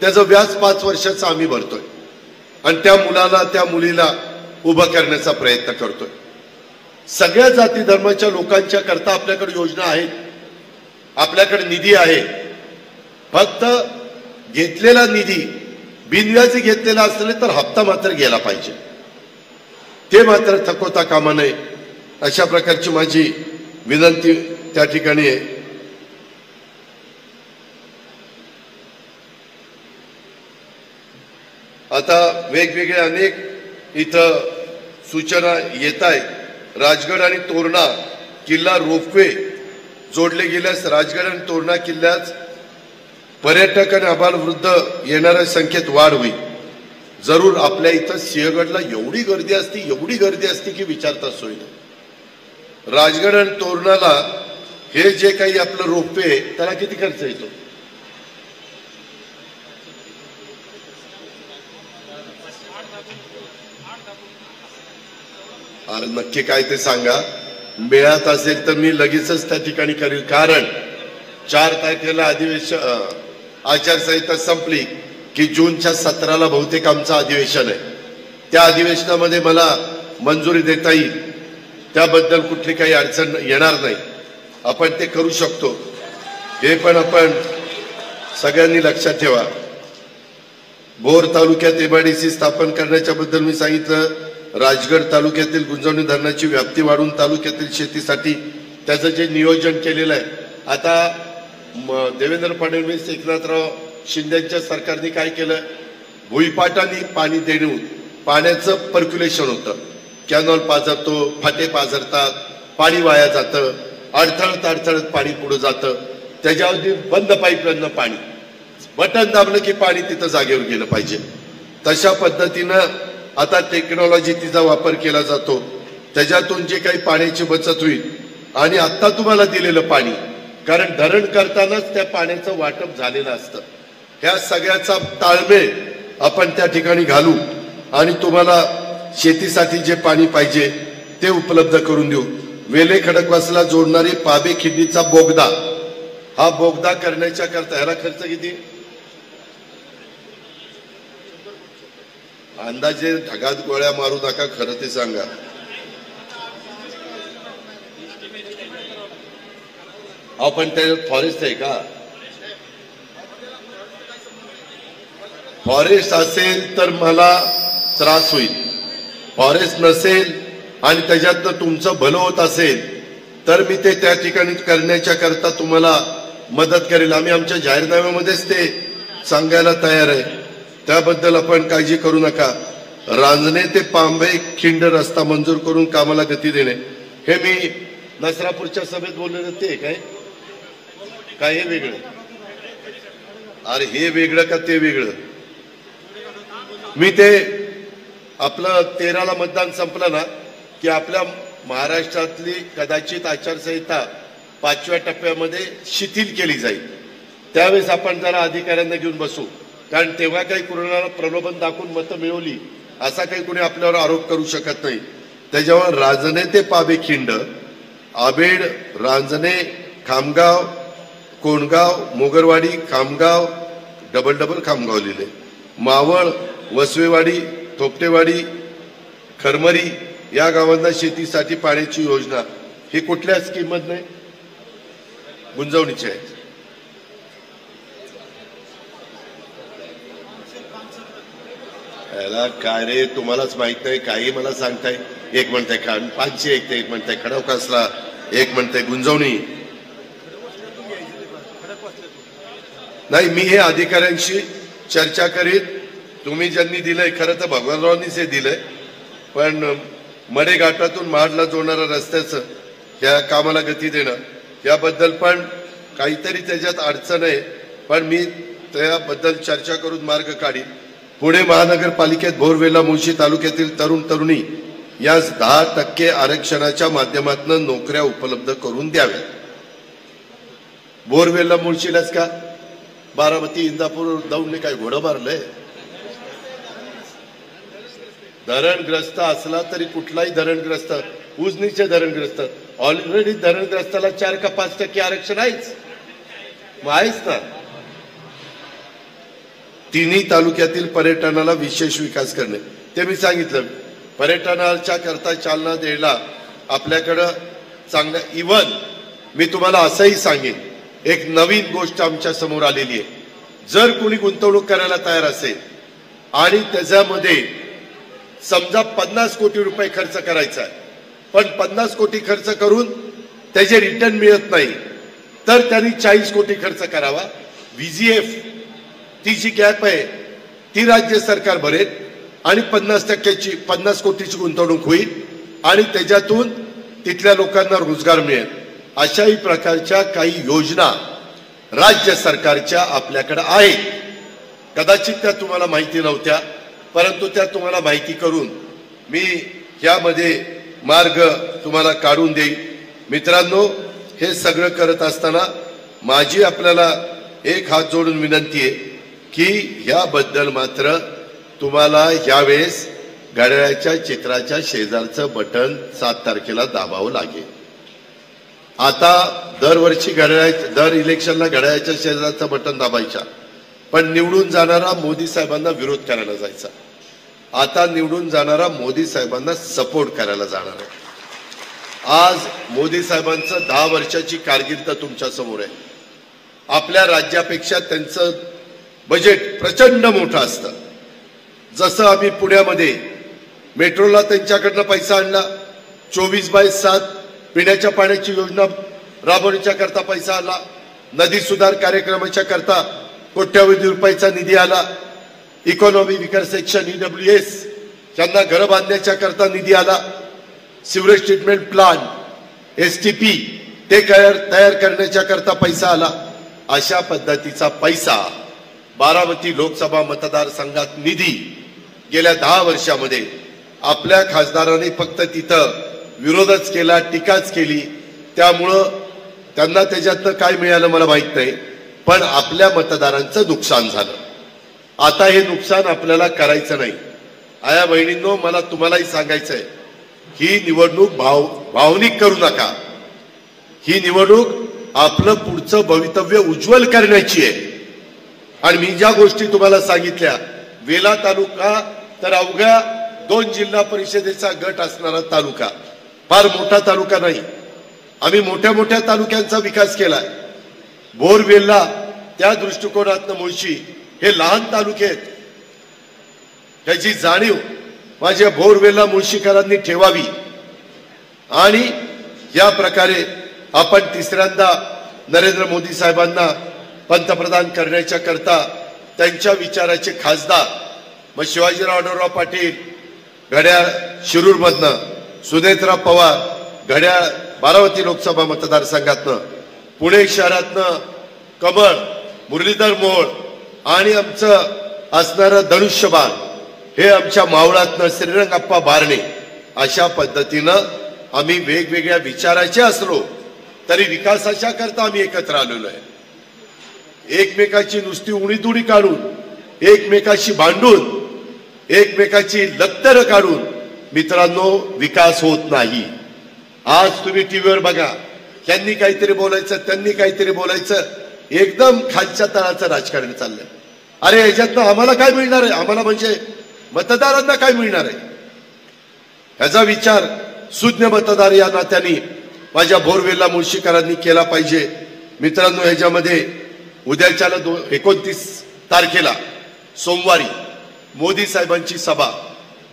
त्याचं व्याज 5 वर्षाचं आम्ही भरतोय आणि त्या मुलाला, त्या मुलीला उभं करण्याचा प्रयत्न करतोय. सगळ्या जाती धर्माच्या लोकांच्या करता आपल्याकडे योजना आहेत, आपल्याकडे निधी आहे. फक्त घेतलेला निधी बिनव्याजी घेतलेला असले तर हप्ता मात्र गेला पाहिजे, ते मात्र थकवता कामा नये. अशा प्रकारची माझी विनंती त्या ठिकाणी आहे. आता वेगवेगळे अनेक इथं सूचना येत आहेत. राजगड आणि तोरणा किल्ला रोपवे जोडले गेल्यास राजगड आणि तोरणा किल्ल्यात पर्यटक आणि आबालवृद्ध येणाऱ्या संख्येत वाढ होईल. जरूर आपल्या इथं सिंहगडला एवढी गर्दी असती की विचारता सोय नाही. राजगड आणि तोरणाला हे जे काही आपलं रोपवे, त्याला किती खर्च येतो? अरे नक्की काय ते सांगा, मिळत असेल तर मी लगेचच त्या ठिकाणी करेल. कारण 4 तारखेला अधिवेशन आचारसंहिता संपली की जूनच्या 17ला बहुतेक आमचं अधिवेशन आहे. त्या अधिवेशनामध्ये मला मंजुरी देता येईल, त्याबद्दल कुठली काही अडचण येणार नाही. आपण ते करू शकतो, हे पण आपण सगळ्यांनी लक्षात ठेवा. भोर तालुक्यात एमआयडीसी स्थापन करण्याच्या बद्दल मी सांगितलं. राजगड तालुक्यातील गुंजवणी धरणाची व्याप्ती वाढवून तालुक्यातील शेतीसाठी त्याचं जे नियोजन केलेलं आहे. आता देवेंद्र फडणवीस एकनाथराव शिंदेच्या सरकारने काय केलं, भुईपाटाने पाणी देऊन पाण्याचं पर्क्युलेशन होतं. कॅनॉल पाझरतो, फाटे पाझरतात, पाणी वाया जातं, अडथळत पाणी पुढे जातं. त्याच्यावरती बंद पाईपलाईननं पाणी, बटन दाबलं की पाणी तिथं जागेवर गेलं पाहिजे. तशा पद्धतीनं आता टेक्नॉलॉजी तिचा वापर केला जातो. त्याच्यातून जे काही पाण्याची बचत होईल. आणि आत्ता तुम्हाला दिलेलं पाणी, कारण धरण करतानाच त्या पाण्याचं वाटप झालेलं असतं. ह्या सगळ्याचा ताळमेळ आपण त्या ठिकाणी घालू आणि तुम्हाला शेतीसाठी जे पाणी पाहिजे ते उपलब्ध करून देऊ. वेले खडकवासला जोडणारी पाबे खिंडीचा बोगदा, हा बोगदा करण्याच्या करता ह्याला खर्च किती अंदाजे ढगात गोळ्या मारू नका, खरं ते सांगा. आपण त्याच्यात फॉरेस्ट आहे का? फॉरेस्ट असेल तर मला त्रास होईल. फॉरेस्ट नसेल आणि त्याच्यातनं तुमचं भलं होत असेल तर मी ते त्या ठिकाणी करण्याच्या करता तुम्हाला मदत करेल. आम्ही आमच्या जाहीरनाम्यामध्येच ते सांगायला तयार आहे. त्याबद्दल आपण काळजी करू नका. रांजणे ते पांबे खिंड रस्ता मंजूर करून कामाला गती देणे, हे मी नसरापूरच्या सभेत बोललेलं. ते काय हे वेगळं? अरे हे वेगळं का ते वेगळं? मी ते आपलं 13ला मतदान संपलं ना की आपल्या महाराष्ट्रातली कदाचित आचारसंहिता 5व्या टप्प्यामध्ये शिथिल केली जाईल. त्यावेळेस आपण जरा अधिकाऱ्यांना घेऊन बसू. कारण तेव्हा काही कोणाला प्रलोभन दाखवून मतं मिळवली असा काही कोणी आपल्यावर आरोप करू शकत नाही. त्याच्यावर रांजणे ते पाबे खिंड, आबेड, रांजणे, खामगाव, कोणगाव, मोगरवाडी, खामगाव, डबल खामगाव लिहिले, मावळ, वसवेवाडी, थोपटेवाडी, खरमरी या गावांना शेतीसाठी पाण्याची योजना. ही कुठल्या स्कीम मधनं गुंजवणीची आहे? याला काय रे, तुम्हालाच माहित नाही, काही मला सांगताय. एक म्हणताय पाचशे, एक म्हणताय खडकवासला, एक म्हणताय गुंजवणी. नाही, मी हे अधिकाऱ्यांशी चर्चा करीत. तुम्ही ज्यांनी दिलंय, खरं तर भगवानरावांनीच हे दिलंय, पण मडेघाटातून महाडला जोडणाऱ्या रस्त्याचं त्या कामाला गती देणं, याबद्दल पण काहीतरी त्याच्यात अडचण आहे. पण मी त्याबद्दल चर्चा करून मार्ग काढीन. पुणे महानगरपालिकेत भोरवेला मुळशी तालुक्यातील तरुण तरुणी यास 10% आरक्षणाच्या माध्यमातून नोकऱ्या उपलब्ध करून द्याव्या. भोरवेला मुळशीलाच का? बारामती, इंदापूर दौंडने काय घोडं मारलंय? धरणग्रस्त असला तरी कुठलाही धरणग्रस्त, उजनीचे धरणग्रस्त, ऑलरेडी धरणग्रस्ताला 4 का 5% आरक्षण आहेच, मग आहेच ना. तिन्ही तालुक्यातील पर्यटनाला विशेष विकास करणे, ते मी सांगितलं. पर्यटनाच्या करता चालना द्यायला आपल्याकडं चांगलं. इव्हन मी तुम्हाला असंही सांगेन, एक नवीन गोष्ट आमच्या समोर आलेली आहे. जर कोणी गुंतवणूक करायला तयार असेल आणि त्याच्यामध्ये समजा 50 कोटी रुपये खर्च करायचा आहे, पण 50 कोटी खर्च करून त्याचे रिटर्न मिळत नाही, तर त्यांनी 40 कोटी खर्च करावा. VGF ती जी गॅप आहे ती राज्य सरकार भरेल आणि 50 कोटीची गुंतवणूक होईल आणि त्याच्यातून तिथल्या लोकांना रोजगार मिळेल. अशाही प्रकारच्या काही योजना राज्य सरकारच्या आपल्याकडे आहेत. कदाचित त्या तुम्हाला माहिती नव्हत्या, परंतु त्या तुम्हाला माहिती करून मी यामध्ये मार्ग तुम्हाला काढून देईन. मित्रांनो, हे सगळं करत असताना माझी आपल्याला एक हात जोडून विनंती आहे की याबद्दल मात्र तुम्हाला यावेळेस घड्याळाच्या चित्राच्या शेजारचं बटन 7 तारखेला दाबावं लागेल. आता दरवर्षी दर इलेक्शनला घड्याळाच्या शेजारचं बटन दाबायच्या, पण निवडून जाणारा मोदी साहेबांना विरोध करायला जायचा. आता निवडून जाणारा मोदी साहेबांना सपोर्ट करायला जाणार आहे. आज मोदी साहेबांचं 10 वर्षाची कारकीर्द तुमच्या समोर आहे. आपल्या राज्यापेक्षा त्यांचं बजेट प्रचंड मोठं असतं. जसं आम्ही पुण्यामध्ये मेट्रोला त्यांच्याकडनं पैसा आणला, 24/7 पिण्याच्या पाण्याची योजना राबवण्याच्या करता पैसा आला, नदी सुधार कार्यक्रमाच्या करता कोट्यावधी रुपयाचा निधी आला, इकॉनॉमी विकास सेक्शन EWS त्यांना घर बांधण्याच्या करता निधी आला, सिवरेज ट्रीटमेंट प्लांट STP ते तयार करण्याच्या करता पैसा आला. अशा पद्धतीचा पैसा बारामती लोकसभा मतदारसंघात निधी गेल्या 10 वर्षामध्ये आपल्या खासदारांनी फक्त तिथं विरोधच केला, टीकाच केली. त्यामुळं त्यांना त्याच्यातनं काय मिळालं मला माहित नाही, पण आपल्या मतदारांचं नुकसान झालं. आता हे नुकसान आपल्याला करायचं नाही. आया बहिणींनो, मला तुम्हालाही सांगायचंय, ही निवडणूक भावनिक करू नका. ही निवडणूक आपलं पुढचं भवितव्य उज्ज्वल करण्याची आहे. आणि मी ज्या गोष्टी तुम्हाला सांगितल्या, वेला तालुका तर अवघ्या 2 जिल्हा परिषदेचा गट असणारा तालुका, फार मोठा तालुका नाही. आम्ही मोठ्या मोठ्या तालुक्यांचा विकास केलाय. बोरवेलला त्या दृष्टिकोनातनं मुळशी हे लहान तालुके आहेत, त्याची जाणीव माझ्या बोरवेलला मुळशीकरांनी ठेवावी. आणि या प्रकारे आपण तिसऱ्यांदा नरेंद्र मोदी साहेबांना पंतप्रधान करण्याच्या करता त्यांच्या विचाराचे खासदार मग शिवाजीराव आढळराव पाटील घड्याळ शिरूरमधनं, सुनेत्रा पवार घड्याळ बारामती लोकसभा मतदारसंघातनं, पुणे शहरातनं कमळ मुरलीधर मोहोळ आणि आमचं असणारं धनुष्यबाण हे आमच्या मावळातनं श्रीरंगप्पा बारणे. अशा पद्धतीनं आम्ही वेगवेगळ्या विचाराचे असलो तरी विकासाच्या करता आम्ही एकत्र आलेलो आहे. एकमेकाची नुसती उणीतुणी काढून, एकमेकाशी भांडून, एकमेकाची लत्तर काढून मित्रांनो विकास होत नाही. आज तुम्ही टीव्हीवर बघा, त्यांनी काहीतरी बोलायचं, त्यांनी काहीतरी बोलायचं, एकदम खालच्या तळाचं राजकारण चाललंय. अरे ह्याच्यातनं आम्हाला काय मिळणार आहे? आम्हाला म्हणजे मतदारांना काय मिळणार आहे? ह्याचा विचार सुज्ञ मतदार या नात्याने माझ्या बोरवेलला मुळशीकरांनी केला पाहिजे. मित्रांनो, ह्याच्यामध्ये उद्याच्याला 29 तारखेला सोमवारी मोदी साहेबांची सभा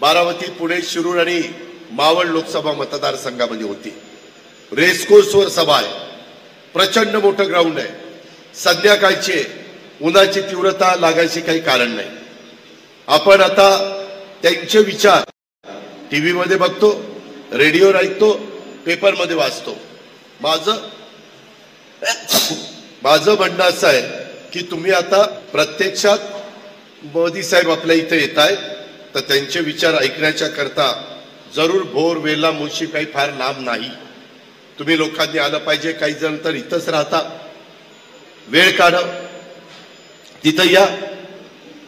बारामती, पुणे, शिरूर आणि मावळ लोकसभा मतदारसंघामध्ये होती. रेसकोर्सवर सभा आहे, प्रचंड मोठं ग्राउंड आहे, संध्याकाळची आहे, उन्हाची तीव्रता लागायची काही कारण नाही. आपण आता त्यांचे विचार टीव्ही मध्ये बघतो, रेडिओवर ऐकतो, पेपरमध्ये वाचतो. माझं म्हणणं असं आहे की तुम्ही आता प्रत्यक्षात मोदी साहेब आपल्या इथे येत आहेत, तर त्यांचे विचार ऐकण्याच्या करता जरूर बोरवेलला मुळशी काही फार लांब नाही. तुम्ही लोकांनी आलं पाहिजे. काही जण तर इथंच राहता, वेळ काढा, तिथं या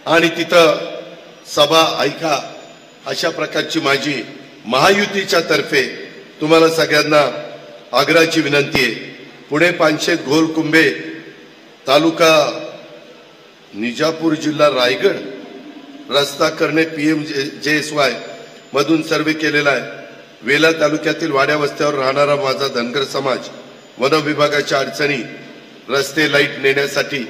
आणि तिथं सभा ऐका. अशा प्रकारची माझी महायुतीच्या तर्फे तुम्हाला सगळ्यांना आग्रहाची विनंती आहे. पुणे पानशेत घोलकुंबे तालुका निजापूर जिल्हा रायगड रस्ता करणे PMJSY मधून सर्वे केलेला आहे. वेला तालुक्यातील वाड्या वस्त्यावर राहणारा माझा धनगर समाज वन विभागाच्या अडचणी, रस्ते, लाईट नेण्यासाठी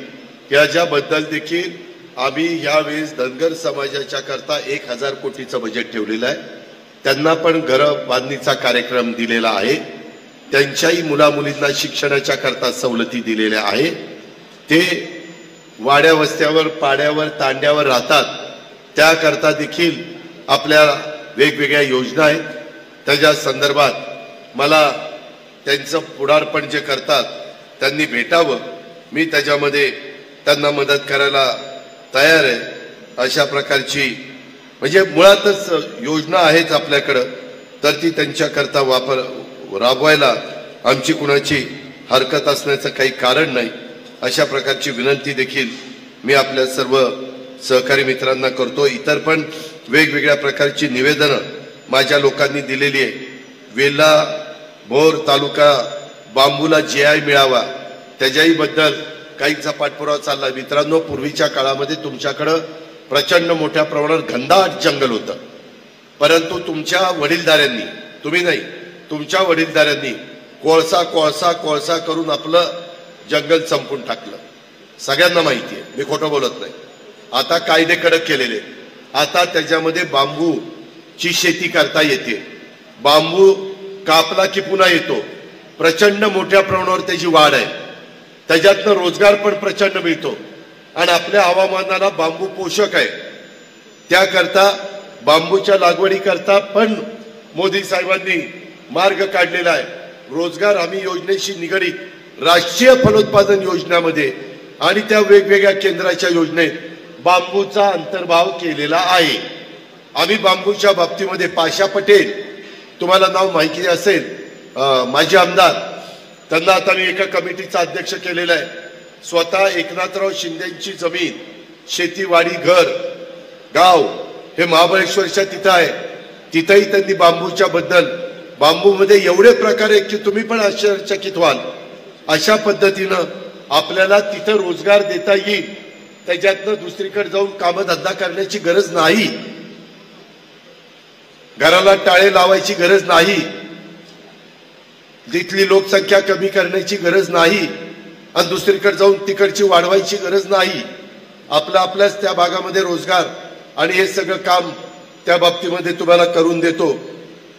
याच्याबद्दल देखील आम्ही यावेळेस धनगर समाजाच्या करता 1000 कोटीचं बजेट ठेवलेलं आहे. त्यांना पण घर बांधणीचा कार्यक्रम दिलेला आहे. त्यांच्याही मुलामुलींना शिक्षणाच्या करता सवलती दिलेल्या आहे. ते वाड्या वस्त्यावर, पाड्यावर, तांड्यावर राहतात, त्याकरता देखील आपल्या वेगवेगळ्या योजना आहेत. त्याच्या संदर्भात मला त्यांचं पुढारपण जे करतात त्यांनी भेटावं. मी त्याच्यामध्ये त्यांना मदत करायला तयार आहे. अशा प्रकारची म्हणजे मुळातच योजना आहेच आपल्याकडं, तर ती त्यांच्याकरता राबवायला आमची कुणाची हरकत असण्याचं काही कारण नाही. अशा प्रकारची विनंती देखील मी आपल्या सर्व सहकारी मित्रांना करतो। इतर पण वेगवेगळ्या प्रकारची निवेदनं माझ्या लोकांनी दिलेली आहे। वेल्हा भोर तालुका बांबूला जीआय मिळावा त्याच्याही बद्दल काहींचा पाठपुरावा चालला। मित्रांनो, पूर्वीच्या काळामध्ये तुमच्याकडे प्रचंड मोठ्या प्रमाणात घनदाट जंगल होतं, परंतु तुमच्या वडीलधाऱ्यांनी, तुम्ही नाही, तुमच्या वडीलधाऱ्यांनी कोळसा कोळसा कोळसा करून आपलं जंगल संपून टाकलं। सगळ्यांना माहिती आहे, मी खोटं बोलत नाही। आता कायदे कडक केलेले, आता त्याच्यामध्ये बांबूची शेती करता येते। बांबू कापला की पुन्हा येतो, प्रचंड मोठ्या प्रमाणावर त्याची वाढ आहे, त्याच्यातनं रोजगार पण प्रचंड मिळतो आणि आपल्या हवामानाला बांबू पोषक आहे। त्याकरता बांबूच्या लागवडीकरता पण मोदी साहेबांनी मार्ग काढलेला आहे। रोजगार हमी योजनेशी निगडीत राष्ट्रीय फलोत्पादन योजनेमध्ये आणि त्या वेगवेगळ्या केंद्राच्या योजनेत बांबूचा अंतर्भाव केलेला आहे। आम्ही बांबूच्या बाबतीमध्ये पाशा पटेल, तुम्हाला नाव माहिती असेल, माजी आमदार, त्यांना आता मी एका कमिटीचा अध्यक्ष केलेला आहे। स्वतः एकनाथराव शिंदेची जमीन, शेतीवाडी, घर, गाव हे महाबळेश्वरच्या तिथं आहे। तिथंही त्यांनी बांबूच्या बद्दल, बांबूमध्ये एवढे प्रकार आहेत की तुम्ही पण आश्चर्यचकित व्हाल। अशा पद्धतीनं आपल्याला तिथं रोजगार देता येईल, त्याच्यातनं दुसरीकडे जाऊन कामधंदा करण्याची गरज नाही, घराला टाळे लावायची गरज नाही, तिथली लोकसंख्या कमी करण्याची गरज नाही आणि दुसरीकडे जाऊन तिकडची वाढवायची गरज नाही। आपल्याच त्या भागामध्ये रोजगार आणि हे सगळं काम त्या बाबतीमध्ये तुम्हाला करून देतो।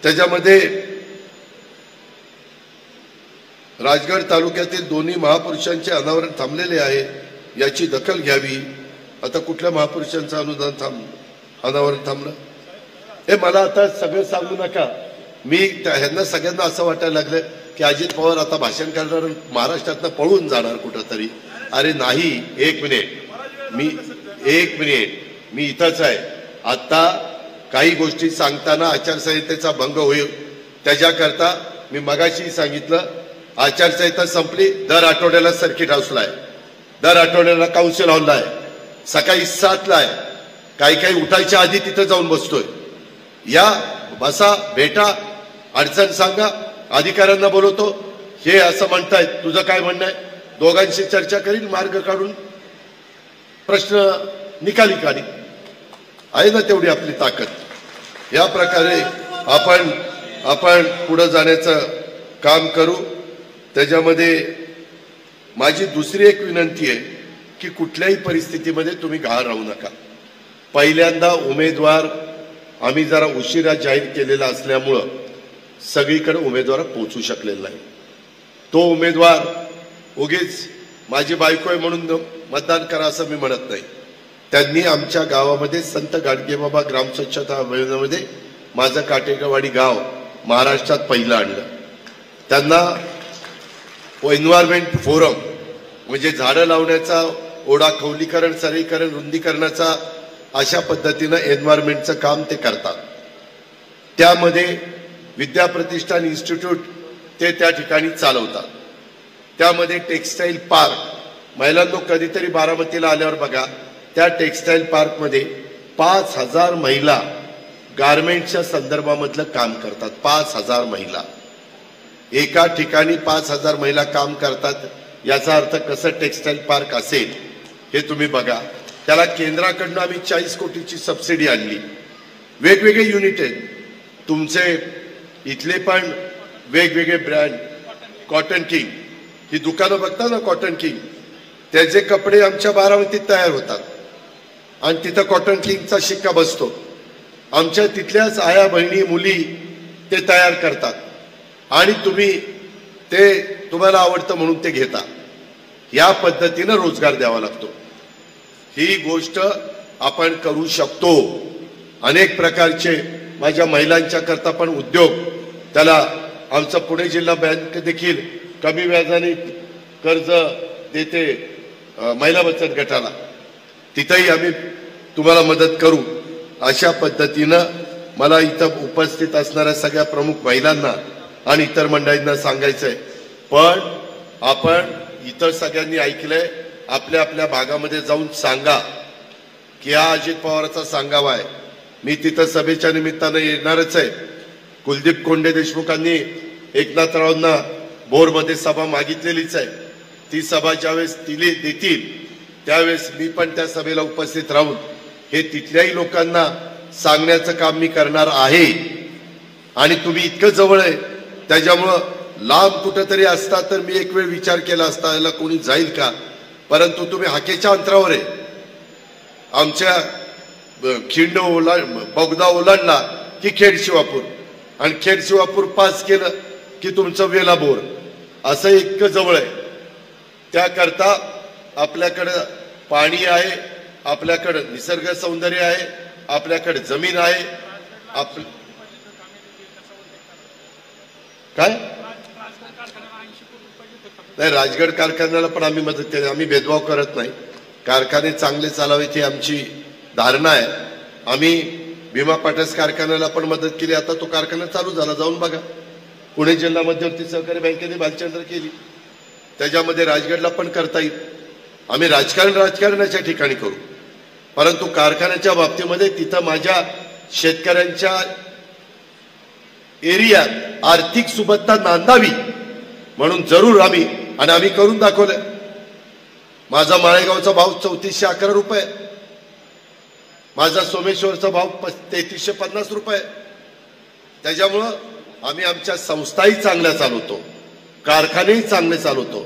त्याच्यामध्ये राजगड तालुक्यातील दोन्ही महापुरुषांचे अनावरण थांबलेले आहे, याची दखल घ्यावी। आता कुठल्या महापुरुषांचं अनावरण थांबलं हे मला आता सगळं सांगू नका। मी ह्यांना सगळ्यांना असं वाटायला लागलं की अजित पवार आता भाषण करणार महाराष्ट्रातनं पळून जाणार कुठं तरी। अरे नाही, एक मिनिट मी इथंच आहे। आता काही गोष्टी सांगताना आचारसंहितेचा भंग होईल, त्याच्याकरता मी मगाशी सांगितलं आचारसंहिता संपली, दर आठवड्याला सर्किट हाऊसला आहे, दर आठवड्याला काउन्सिल हॉलला आहे, सकाळी 7ला आहे, काही उठायच्या आधी तिथं जाऊन बसतोय। या बसा, भेटा, अडचण सांगा, अधिकाऱ्यांना बोलवतो, हे असं म्हणतायत, तुझं काय म्हणणं आहे, दोघांशी चर्चा करीन, मार्ग काढून प्रश्न निकाली काढी, आहे ना तेवढी आपली ताकद। या प्रकारे आपण पुढे जाण्याचं काम करू। त्याच्यामध्ये माझी दुसरी एक विनंती आहे की कुठल्याही परिस्थितीमध्ये तुम्ही घाळ राहू नका। पहिल्यांदा उमेदवार आम्ही जरा उशिरा जाहीर केलेला असल्यामुळं सगळीकडे उमेदवार पोहोचू शकलेला नाही। तो उमेदवार उगीच माझी बायको आहे म्हणून मतदान करा असं मी म्हणत नाही। त्यांनी आमच्या गावामध्ये संत गाडगेबाबा ग्राम स्वच्छता अभियानामध्ये माझं काटेकरवाडी गाव महाराष्ट्रात पहिलं आणलं। त्यांना एन्व्हायरमेंट फोरम म्हणजे झाडं लावण्याचा, ओढा खवलीकरण, सरळीकरण, रुंदीकरणाचा, अशा पद्धतीनं एन्व्हायरमेंटचं काम ते करतात। त्यामध्ये विद्या प्रतिष्ठान इन्स्टिट्यूट ते त्या ठिकाणी चालवतात। त्यामध्ये टेक्सटाईल पार्क, महिलांनो कधीतरी बारामतीला आल्यावर बघा, त्या टेक्सटाईल पार्कमध्ये 5000 महिला गारमेंटच्या संदर्भामधलं काम करतात। 5000 महिला एका ठिकाणी 5000 महिला काम करतात, याचा अर्थ कसं टेक्सटाईल पार्क असेल हे तुम्ही बघा। त्याला केंद्राकडून आम्ही 40 कोटीची सबसिडी आणली। वेगवेगळे युनिट आहेत तुमचे, इथले पण वेगवेगळे ब्रँड, कॉटन किंग ही दुकानं बघता ना, कॉटन किंग, त्याचे कपडे आमच्या बारामतीत तयार होतात आणि तिथं कॉटन किंगचा शिक्का बसतो। आमच्या तिथल्याच आया, बहिणी, मुली ते तयार करतात आणि तुम्ही ते तुम्हाला आवडतं म्हणून ते घेता। या पद्धतीनं रोजगार द्यावा लागतो। ही गोष्ट आपण करू शकतो। अनेक प्रकारचे माझ्या महिलांच्या करता पण उद्योग, त्याला आमचा पुणे जिल्हा बँक देखील कमी व्याजाने कर्ज देते महिला बचत गटाला, तिथेही आम्ही तुम्हाला मदत करू। अशा पद्धतीनं मला इथं उपस्थित असणाऱ्या सगळ्या प्रमुख महिलांना आणि इतर मंडळींना सांगायचंय, पण आपण इतर सगळ्यांनी ऐकलंय, आपल्या आपल्या भागामध्ये जाऊन सांगा की हा अजित पवारांचा सांगावा आहे. मी तिथं सभेच्या निमित्तानं येणारच आहे. कुलदीप कोंडे देशमुखांनी एकनाथरावांना बोरमध्ये सभा मागितलेलीच आहे. ती सभा ज्यावेळेस देतील त्यावेळेस मी पण त्या सभेला उपस्थित राहून हे तिथल्याही लोकांना सांगण्याचं काम मी करणार आहे. आणि तुम्ही इतकं जवळ आहे त्याच्यामुळं लांब कुठंतरी असता तर मी एक वेळ विचार केला असता याला कोणी जाईल का, परंतु तुम्ही हाकेच्या अंतरावर आहे. आमच्या खिंड बोगदा ओलांडला की खेड शिवापूर आणि खेड शिवापूर पास केलं की तुमचं वेला बोर असं इतकं जवळ आहे. त्याकरता आपल्याकडं पाणी आहे, आपल्याकडं निसर्ग सौंदर्य आहे, आपल्याकडे जमीन आहे. काय नाही, राजगड कारखान्याला पण आम्ही मदत केली. आम्ही भेदभाव करत नाही. कारखाने चांगले चालावेत ही आमची धारणा आहे. आम्ही भीमा पॅटर्स कारखान्याला पण मदत केली. आता तो कारखाना चालू झाला, जाऊन बघा. पुणे जिल्हा मध्यवर्ती सहकारी बँकेने बालचंद्र केली, त्याच्यामध्ये राजगडला पण करता येईल. आम्ही राजकारणाच्या ठिकाणी करू, परंतु कारखान्याच्या बाबतीमध्ये तिथं माझ्या शेतकऱ्यांच्या एरियात आर्थिक सुबत्ता नांदावी म्हणून जरूर आम्ही करून दाखवलंय. माझा माळेगावचा भाव 3411 रुपये, माझा सोमेश्वरचा भाव 3350 रुपये. त्याच्यामुळं आम्ही आमच्या संस्थाही चांगल्या चालवतो, कारखानेही चांगले चालवतो,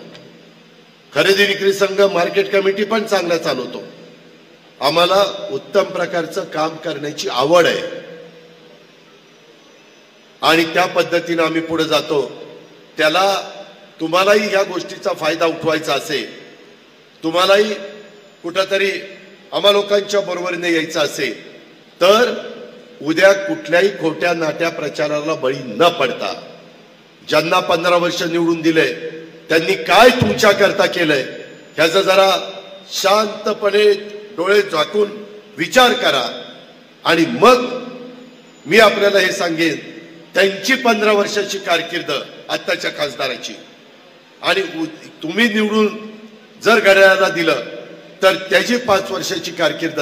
खरेदी विक्री संघ मार्केट कमिटी पण चांगल्या चालवतो. आम्हाला उत्तम प्रकारचं काम करण्याची आवड आहे आणि त्या पद्धतीने आम्ही पुढे जातो. त्याला तुम्हालाही या गोष्टीचा फायदा उठवायचा असेल, तुम्हालाही कुठंतरी आम्हा लोकांच्या बरोबरीने यायचं असेल तर उद्या कुठल्याही खोट्या नाट्या प्रचाराला बळी न पडता ज्यांना 15 वर्ष निवडून दिले त्यांनी काय तुमच्याकरता केलंय ह्याचा जरा शांतपणे डोळे झाकून विचार करा. आणि मग मी आपल्याला हे सांगेन, त्यांची 15 वर्षाची कारकीर्द आत्ताच्या खासदाराची आणि तुम्ही निवडून जर घड्याळाला दिलं तर त्याची 5 वर्षाची कारकीर्द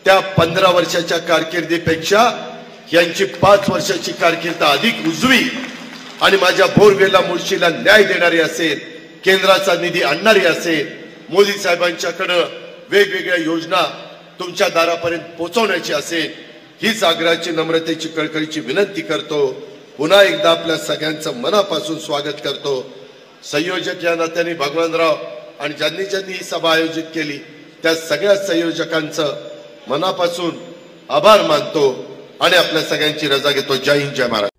त्या 15 वर्षाच्या कारकिर्दीपेक्षा यांची 5 वर्षाची कारकीर्द अधिक उजवी आणि माझ्या बोरवेला मुळशीला न्याय देणारी असेल, केंद्राचा निधी आणणारी असेल, मोदी साहेबांच्याकडे वेगवेगळ्या योजना तुमच्या दारापर्यंत पोहोचवण्याची असेल, हीच आग्रहाची नम्रतेची कळकळीची विनंती करतो. पुन्हा एकदा आपल्या सगळ्यांचं मनापासून स्वागत करतो. संयोजक या नात्याने भगवानराव आणि ज्यांनी ही सभा आयोजित केली त्या सगळ्या संयोजकांचं मनापासून आभार मानतो आणि आपल्या सगळ्यांची रजा घेतो. जय हिंद, जय महाराष्ट्र.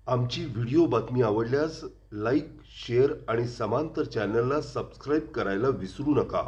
आमची व्हिडिओ बातमी आवडल्यास लाईक, शेअर आणि समांतर चॅनलला सबस्क्राईब करायला विसरू नका.